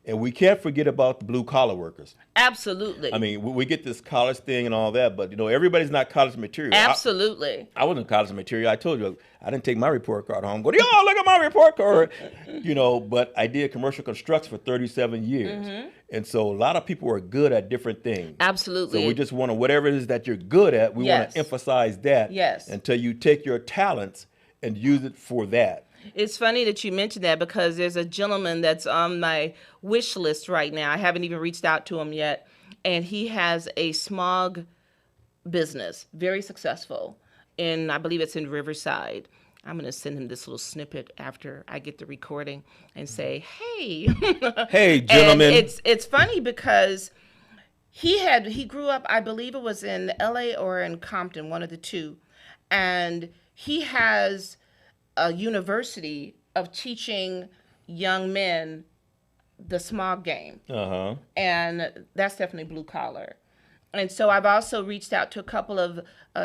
Speaker 3: And we can't forget about the blue-collar workers.
Speaker 4: Absolutely.
Speaker 3: I mean, we get this college thing and all that, but, you know, everybody's not college material.
Speaker 4: Absolutely.
Speaker 3: I wasn't college material. I told you, I didn't take my report card home. Go, yo, look at my report card. You know, but I did commercial construction for 37 years. And so a lot of people are good at different things.
Speaker 4: Absolutely.
Speaker 3: So we just want to, whatever it is that you're good at, we want to emphasize that until you take your talents and use it for that.
Speaker 4: It's funny that you mentioned that because there's a gentleman that's on my wish list right now. I haven't even reached out to him yet. And he has a smog business, very successful. I believe it's in Riverside. I'm going to send him this little snippet after I get the recording and say, hey.
Speaker 3: Hey, gentlemen.
Speaker 4: And it's funny because he grew up, I believe it was in LA or in Compton, one of the two. And he has a university of teaching young men the smog game. And that's definitely blue collar. And so I've also reached out to a couple of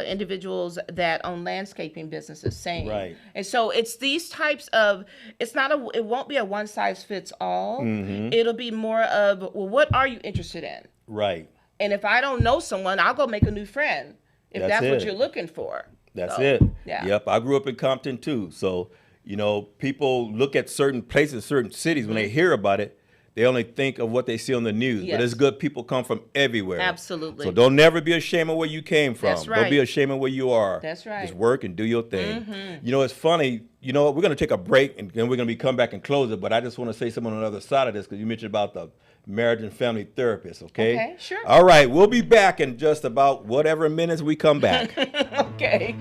Speaker 4: individuals that own landscaping businesses, same.
Speaker 3: Right.
Speaker 4: And so it's these types of, it won't be a one size fits all. It'll be more of, well, what are you interested in?
Speaker 3: Right.
Speaker 4: And if I don't know someone, I'll go make a new friend if that's what you're looking for.
Speaker 3: That's it.
Speaker 4: Yeah.
Speaker 3: Yep. I grew up in Compton too. So, you know, people look at certain places, certain cities, when they hear about it, they only think of what they see on the news. But it's good people come from everywhere.
Speaker 4: Absolutely.
Speaker 3: So don't never be ashamed of where you came from.
Speaker 4: That's right.
Speaker 3: Don't be ashamed of where you are.
Speaker 4: That's right.
Speaker 3: Just work and do your thing. You know, it's funny. You know, we're going to take a break and then we're going to come back and close it. But I just want to say something on the other side of this because you mentioned about the marriage and family therapist, okay?
Speaker 4: Okay, sure.
Speaker 3: All right, we'll be back in just about whatever minutes we come back.
Speaker 4: Okay.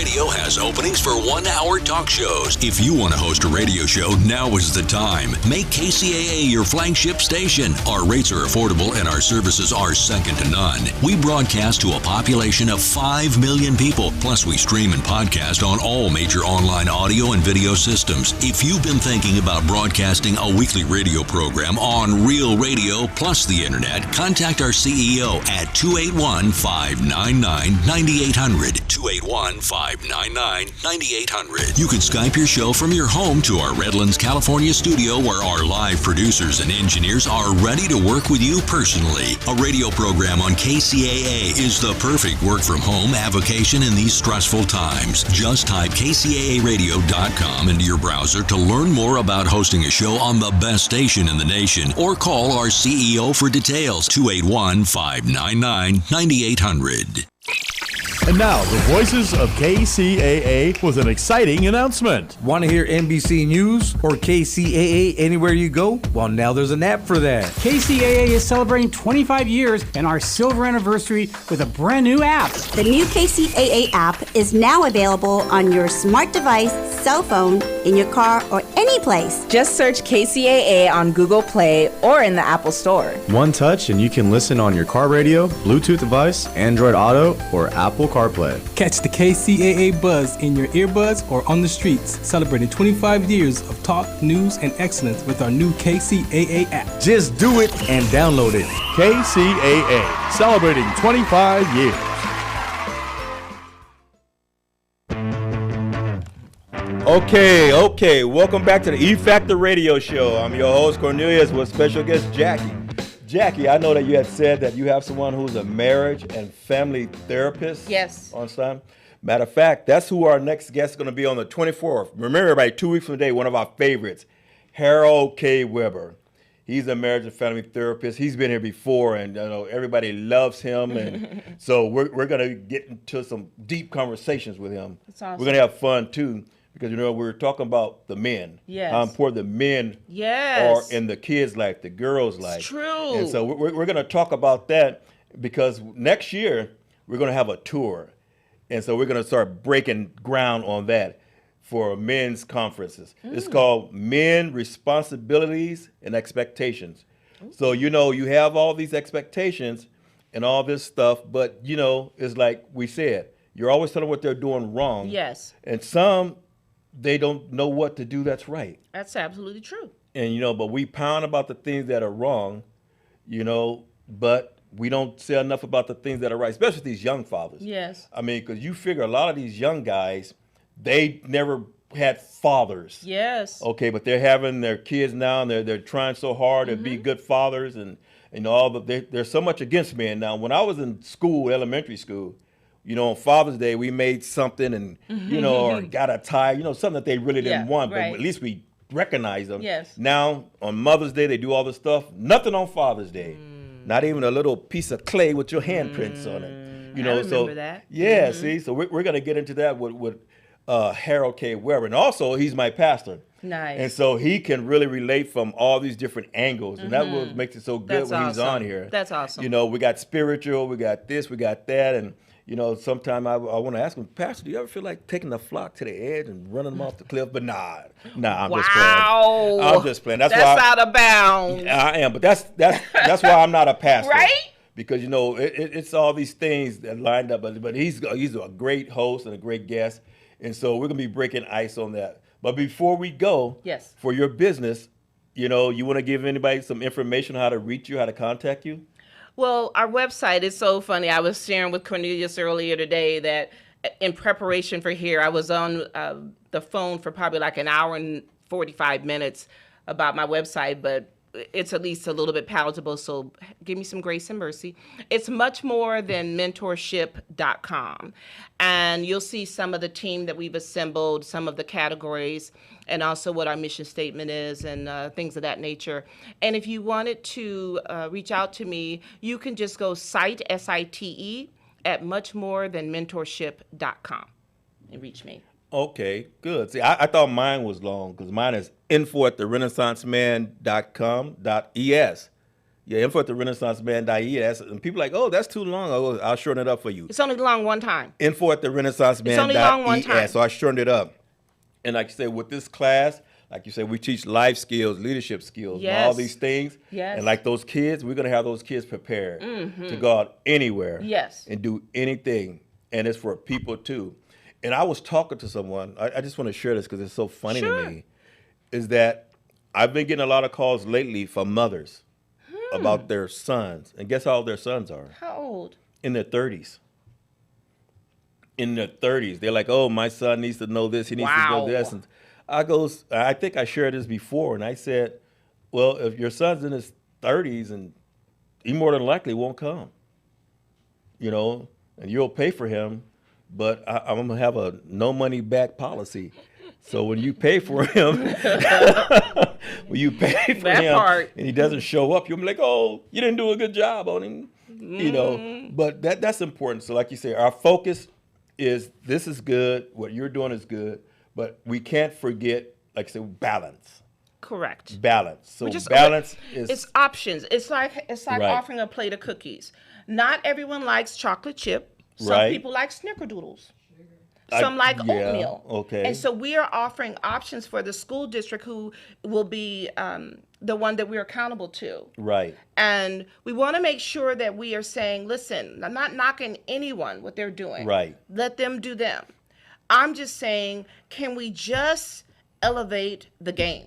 Speaker 2: Radio has openings for 1-hour talk shows. If you want to host a radio show, now is the time. Make KCAA your flagship station. Our rates are affordable and our services are second to none. We broadcast to a population of 5 million people. Plus, we stream and podcast on all major online audio and video systems. If you've been thinking about broadcasting a weekly radio program on real radio plus the internet, contact our CEO at 281-599-9800. 281-599-9800. You can Skype your show from your home to our Redlands, California studio where our live producers and engineers are ready to work with you personally. A radio program on KCAA is the perfect work from home avocation in these stressful times. Just type kcaaradio.com into your browser to learn more about hosting a show on the best station in the nation, or call our CEO for details, 281-599-9800.
Speaker 5: And now, the voices of KCAA with an exciting announcement.
Speaker 6: Want to hear NBC News or KCAA anywhere you go? Well, now there's an app for that.
Speaker 7: KCAA is celebrating 25 years and our silver anniversary with a brand new app.
Speaker 8: The new KCAA app is now available on your smart device, cell phone, in your car, or any place.
Speaker 9: Just search KCAA on Google Play or in the Apple Store.
Speaker 10: One touch and you can listen on your car radio, Bluetooth device, Android Auto, or Apple CarPlay.
Speaker 11: Catch the KCAA buzz in your earbuds or on the streets, celebrating 25 years of talk, news, and excellence with our new KCAA app.
Speaker 6: Just do it and download it.
Speaker 5: KCAA, celebrating 25 years.
Speaker 3: Okay. Welcome back to the E Factor Radio Show. I'm your host, Cornelius, with special guest Jackie. Jackie, I know that you had said that you have someone who's a marriage and family therapist.
Speaker 4: Yes.
Speaker 3: On time. Matter of fact, that's who our next guest is going to be on the 24th. Remember, everybody, 2 weeks from today, one of our favorites, Harold K. Weber. He's a marriage and family therapist. He's been here before, and everybody loves him. And so we're going to get into some deep conversations with him.
Speaker 4: That's awesome.
Speaker 3: We're going to have fun, too. Because, we're talking about the men.
Speaker 4: Yes.
Speaker 3: How important the men are in the kids' life, the girls' life.
Speaker 4: It's true.
Speaker 3: And so we're going to talk about that because next year we're going to have a tour. And so we're going to start breaking ground on that for men's conferences. It's called Men, Responsibilities, and Expectations. So, you have all these expectations and all this stuff, but, it's like we said, you're always telling them what they're doing wrong.
Speaker 4: Yes.
Speaker 3: And some, they don't know what to do that's right.
Speaker 4: That's absolutely true.
Speaker 3: And, but we pound about the things that are wrong, but we don't say enough about the things that are right, especially these young fathers.
Speaker 4: Yes.
Speaker 3: I mean, because you figure a lot of these young guys, they never had fathers.
Speaker 4: Yes.
Speaker 3: Okay, but they're having their kids now, and they're trying so hard to be good fathers, and there's so much against men now. When I was in school, elementary school, on Father's Day, we made something and, or got a tie, something that they really didn't want, but at least we recognize them.
Speaker 4: Yes.
Speaker 3: Now, on Mother's Day, they do all this stuff. Nothing on Father's Day. Not even a little piece of clay with your handprints on it.
Speaker 4: I remember that.
Speaker 3: Yeah, see? So we're going to get into that with Harold K. Weber. And also, he's my pastor.
Speaker 4: Nice.
Speaker 3: And so he can really relate from all these different angles. And that's what makes it so good he's on here.
Speaker 4: That's awesome.
Speaker 3: We got spiritual, we got this, we got that. And sometime I want to ask him, Pastor, do you ever feel like taking the flock to the edge and running them off the cliff? But nah, I'm just playing. I'm just playing. That's why
Speaker 4: out of bounds.
Speaker 3: I am, but that's why I'm not a pastor.
Speaker 4: Right?
Speaker 3: Because it's all these things that lined up. But he's a great host and a great guest, and so we're gonna be breaking ice on that. But before we go,
Speaker 4: yes,
Speaker 3: for your business, you want to give anybody some information on how to reach you, how to contact you.
Speaker 4: Well, our website is so funny. I was sharing with Cornelius earlier today that in preparation for here, I was on the phone for probably like an hour and 45 minutes about my website, but it's at least a little bit palatable, so give me some grace and mercy. It's much more than mentorship.com. And you'll see some of the team that we've assembled, some of the categories, and also what our mission statement is and things of that nature. And if you wanted to reach out to me, you can just go site, S-I-T-E, at muchmorethanmentorship.com and reach me.
Speaker 3: Okay, good. See, I thought mine was long because mine is info@therenaissanceman.com.es. Yeah, info at the renaissanceman.ie. And people are like, oh, that's too long. I'll shorten it up for you.
Speaker 4: It's only long one time.
Speaker 3: Info at the renaissanceman.ie.
Speaker 4: It's only long one time.
Speaker 3: So I shortened it up. And like you said, with this class, like you said, we teach life skills, leadership skills, and all these things.
Speaker 4: Yes.
Speaker 3: And like those kids, we're going to have those kids prepared to go out anywhere and do anything. And it's for people too. And I was talking to someone, I just want to share this because it's so funny to me, is that I've been getting a lot of calls lately from mothers about their sons. And guess how old their sons are?
Speaker 4: How old?
Speaker 3: In their 30s. In their 30s. They're like, oh, my son needs to know this. He needs to know this. And I think I shared this before, and I said, well, if your son's in his 30s, and he more than likely won't come, and you'll pay for him, but I'm going to have a no money back policy. So when you pay for him, and he doesn't show up, you'll be like, oh, you didn't do a good job on him, But that's important. So like you say, our focus is this is good, what you're doing is good, but we can't forget, like I said, balance.
Speaker 4: Correct.
Speaker 3: Balance. So balance is...
Speaker 4: It's options. It's like offering a plate of cookies. Not everyone likes chocolate chip. Some people like snickerdoodles. Some like oatmeal.
Speaker 3: Okay.
Speaker 4: And so we are offering options for the school district who will be the one that we're accountable to.
Speaker 3: Right.
Speaker 4: And we want to make sure that we are saying, listen, I'm not knocking anyone what they're doing.
Speaker 3: Right.
Speaker 4: Let them do them. I'm just saying, can we just elevate the game?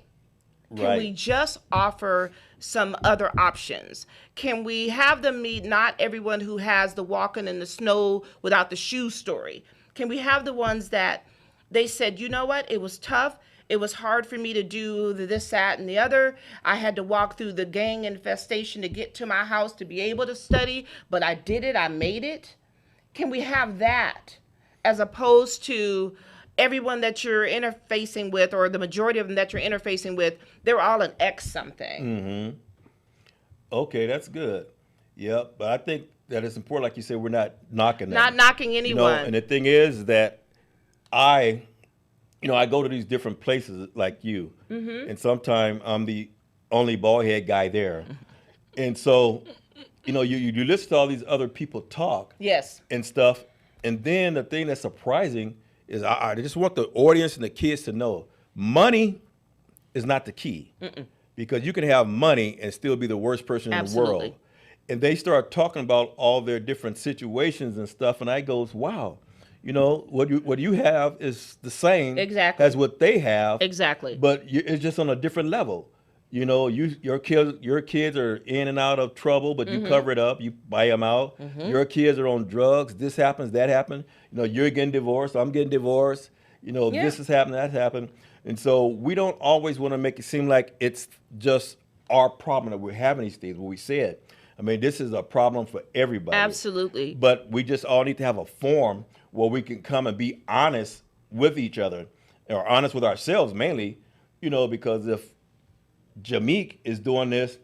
Speaker 4: Can we just offer some other options? Can we have them meet not everyone who has the walking in the snow without the shoes story? Can we have the ones that they said, you know what, it was tough. It was hard for me to do this, that, and the other. I had to walk through the gang infestation to get to my house to be able to study, but I did it, I made it. Can we have that as opposed to everyone that you're interfacing with, or the majority of them that you're interfacing with, they're all an X something.
Speaker 3: Mm-hmm. Okay, that's good. Yep, but I think that it's important, like you said, we're not knocking them.
Speaker 4: Not knocking anyone.
Speaker 3: And the thing is that I go to these different places like you, and sometimes I'm the only bald head guy there. And so, you listen to all these other people talk and stuff, and then the thing that's surprising is I just want the audience and the kids to know money is not the key. Because you can have money and still be the worst person in the world. And they start talking about all their different situations and stuff, and I goes, wow, what you have is the same as what they have.
Speaker 4: Exactly.
Speaker 3: But it's just on a different level. Your kids are in and out of trouble, but you cover it up, you buy them out. Your kids are on drugs. This happens, that happened. You're getting divorced. I'm getting divorced. This has happened, that happened. And so we don't always want to make it seem like it's just our problem that we're having these things. What we said, I mean, this is a problem for everybody.
Speaker 4: Absolutely.
Speaker 3: But we just all need to have a forum where we can come and be honest with each other, or honest with ourselves mainly, because if Jameek is doing this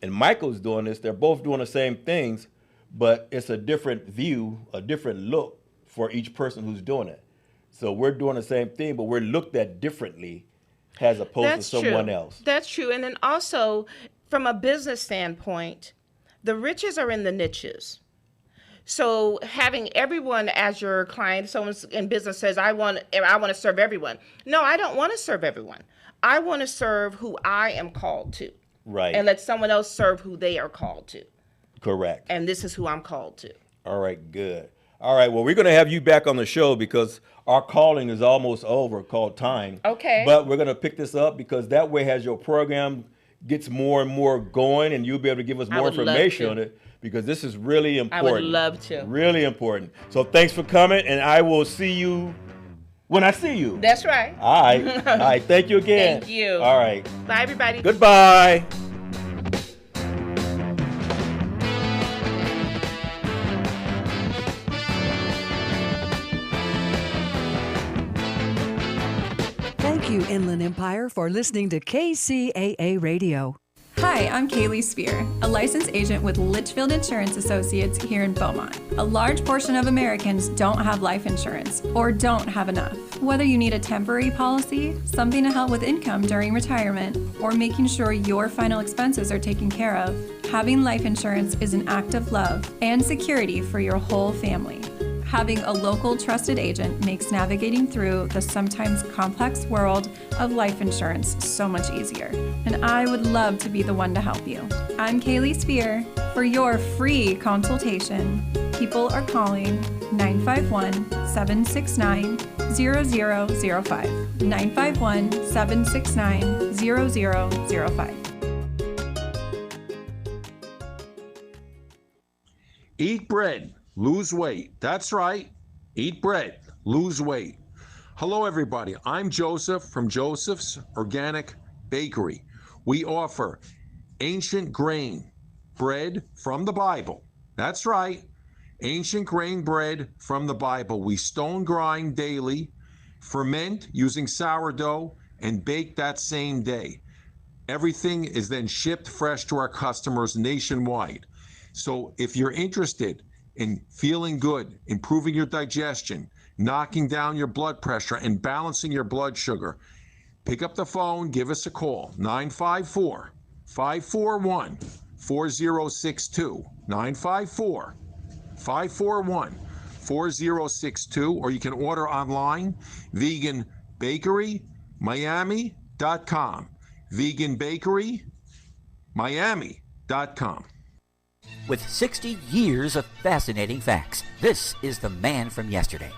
Speaker 3: and Michael's doing this, they're both doing the same things, but it's a different view, a different look for each person who's doing it. So we're doing the same thing, but we're looked at differently as opposed to someone else.
Speaker 4: That's true. And then also, from a business standpoint, the riches are in the niches. So having everyone as your client, someone in business says, I want to serve everyone. No, I don't want to serve everyone. I want to serve who I am called to.
Speaker 3: Right.
Speaker 4: And let someone else serve who they are called to.
Speaker 3: Correct.
Speaker 4: And this is who I'm called to.
Speaker 3: All right, good. All right, well, we're going to have you back on the show because our calling is almost over, called time.
Speaker 4: Okay.
Speaker 3: But we're going to pick this up because that way as your program gets more and more going, and you'll be able to give us more information on it, because this is really important.
Speaker 4: I would love to.
Speaker 3: Really important. So thanks for coming, and I will see you when I see you.
Speaker 4: That's right.
Speaker 3: All right. All right. Thank you again.
Speaker 4: Thank you.
Speaker 3: All right.
Speaker 4: Bye, everybody.
Speaker 3: Goodbye.
Speaker 12: Thank you, Inland Empire, for listening to KCAA Radio. Hi, I'm Kaylee Spear, a licensed agent with Litchfield Insurance Associates here in Beaumont. A large portion of Americans don't have life insurance or don't have enough. Whether you need a temporary policy, something to help with income during retirement, or making sure your final expenses are taken care of, having life insurance is an act of love and security for your whole family. Having a local trusted agent makes navigating through the sometimes complex world of life insurance so much easier. And I would love to be the one to help you. I'm Kaylee Spear. For your free consultation, people are calling 951-769-0005. 951-769-0005.
Speaker 13: Eat bread, lose weight. That's right. Eat bread, lose weight. Hello, everybody. I'm Joseph from Joseph's Organic Bakery. We offer ancient grain bread from the Bible. That's right. Ancient grain bread from the Bible. We stone grind daily, ferment using sourdough, and bake that same day. Everything is then shipped fresh to our customers nationwide. So if you're interested in feeling good, improving your digestion, knocking down your blood pressure, and balancing your blood sugar, pick up the phone, give us a call, 954-541-4062, 954-541-4062, or you can order online, veganbakerymiami.com, veganbakerymiami.com.
Speaker 14: With 60 years of fascinating facts, this is the man from yesterday.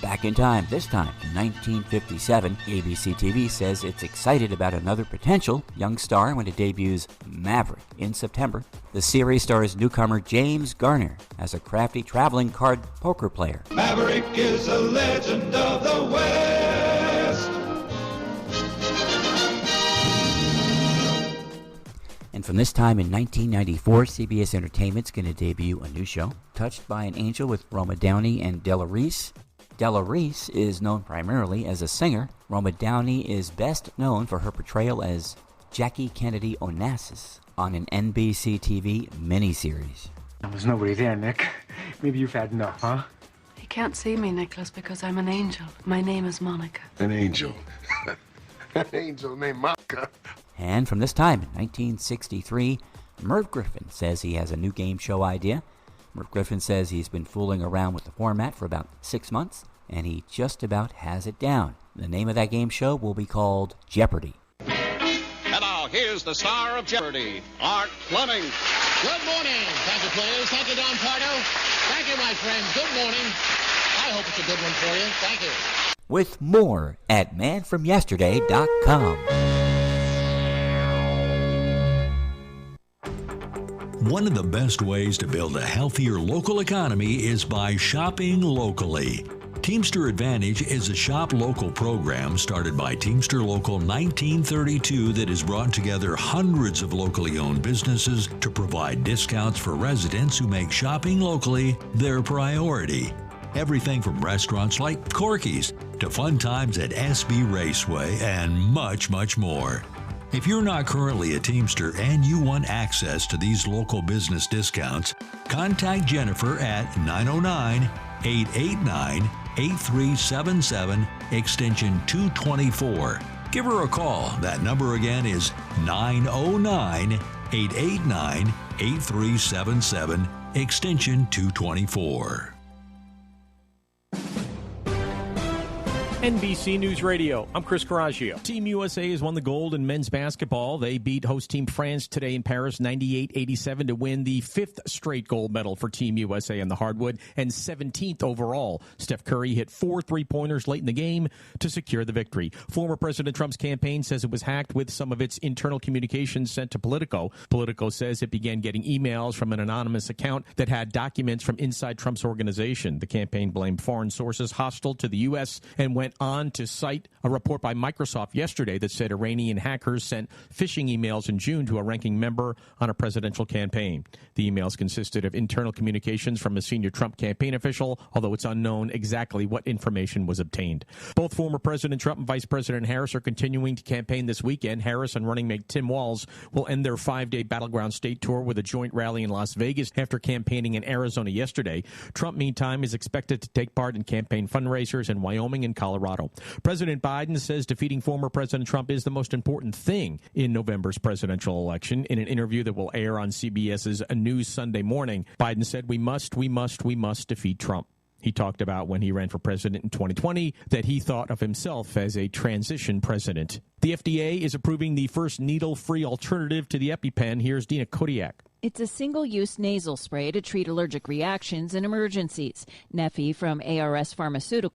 Speaker 14: Back in time, this time in 1957, ABC TV says it's excited about another potential young star when it debuts Maverick in September. The series stars newcomer James Garner as a crafty traveling card poker player.
Speaker 15: Maverick is a legend of the West.
Speaker 14: And from this time in 1994, CBS Entertainment's going to debut a new show, Touched by an Angel, with Roma Downey and Della Reese. Della Reese is known primarily as a singer. Roma Downey is best known for her portrayal as Jackie Kennedy Onassis on an NBC TV miniseries.
Speaker 16: There was nobody there, Nick. Maybe you've had enough, huh?
Speaker 17: You can't see me, Nicholas, because I'm an angel. My name is Monica.
Speaker 18: An angel? An angel named Monica?
Speaker 14: And from this time in 1963, Merv Griffin says he has a new game show idea. Merv Griffin says he's been fooling around with the format for about 6 months, and he just about has it down. The name of that game show will be called Jeopardy!
Speaker 19: And now, here's the star of Jeopardy!, Art Fleming.
Speaker 20: Good morning. Thank you, players. Thank you, Don Pardo. Thank you, my friend. Good morning. I hope it's a good one for you. Thank you.
Speaker 14: With more at manfromyesterday.com.
Speaker 2: One of the best ways to build a healthier local economy is by shopping locally. Teamster Advantage is a shop local program started by Teamster Local 1932 that has brought together hundreds of locally owned businesses to provide discounts for residents who make shopping locally their priority. Everything from restaurants like Corky's to fun times at SB Raceway and much, much more. If you're not currently a Teamster and you want access to these local business discounts, contact Jennifer at 909-889-8377, extension 224. Give her a call. That number again is 909-889-8377, extension 224.
Speaker 21: NBC News Radio, I'm Chris Coraggio. Team USA has won the gold in men's basketball. They beat host Team France today in Paris 98-87 to win the 5th straight gold medal for Team USA in the hardwood and 17th overall. Steph Curry hit 4 3-pointers late in the game to secure the victory. Former President Trump's campaign says it was hacked with some of its internal communications sent to Politico. Politico says it began getting emails from an anonymous account that had documents from inside Trump's organization. The campaign blamed foreign sources hostile to the U.S. and went went on to cite a report by Microsoft yesterday that said Iranian hackers sent phishing emails in June to a ranking member on a presidential campaign. The emails consisted of internal communications from a senior Trump campaign official, although it's unknown exactly what information was obtained. Both former President Trump and Vice President Harris are continuing to campaign this weekend. Harris and running mate Tim Walz will end their 5-day battleground state tour with a joint rally in Las Vegas after campaigning in Arizona yesterday. Trump, meantime, is expected to take part in campaign fundraisers in Wyoming and Colorado. President Biden says defeating former President Trump is the most important thing in November's presidential election. In an interview that will air on CBS's News Sunday morning, Biden said, we must defeat Trump. He talked about when he ran for president in 2020 that he thought of himself as a transition president. The FDA is approving the first needle-free alternative to the EpiPen. Here's Dina Kodiak.
Speaker 1: It's a single-use nasal spray to treat allergic reactions and emergencies. Neffy from ARS Pharmaceuticals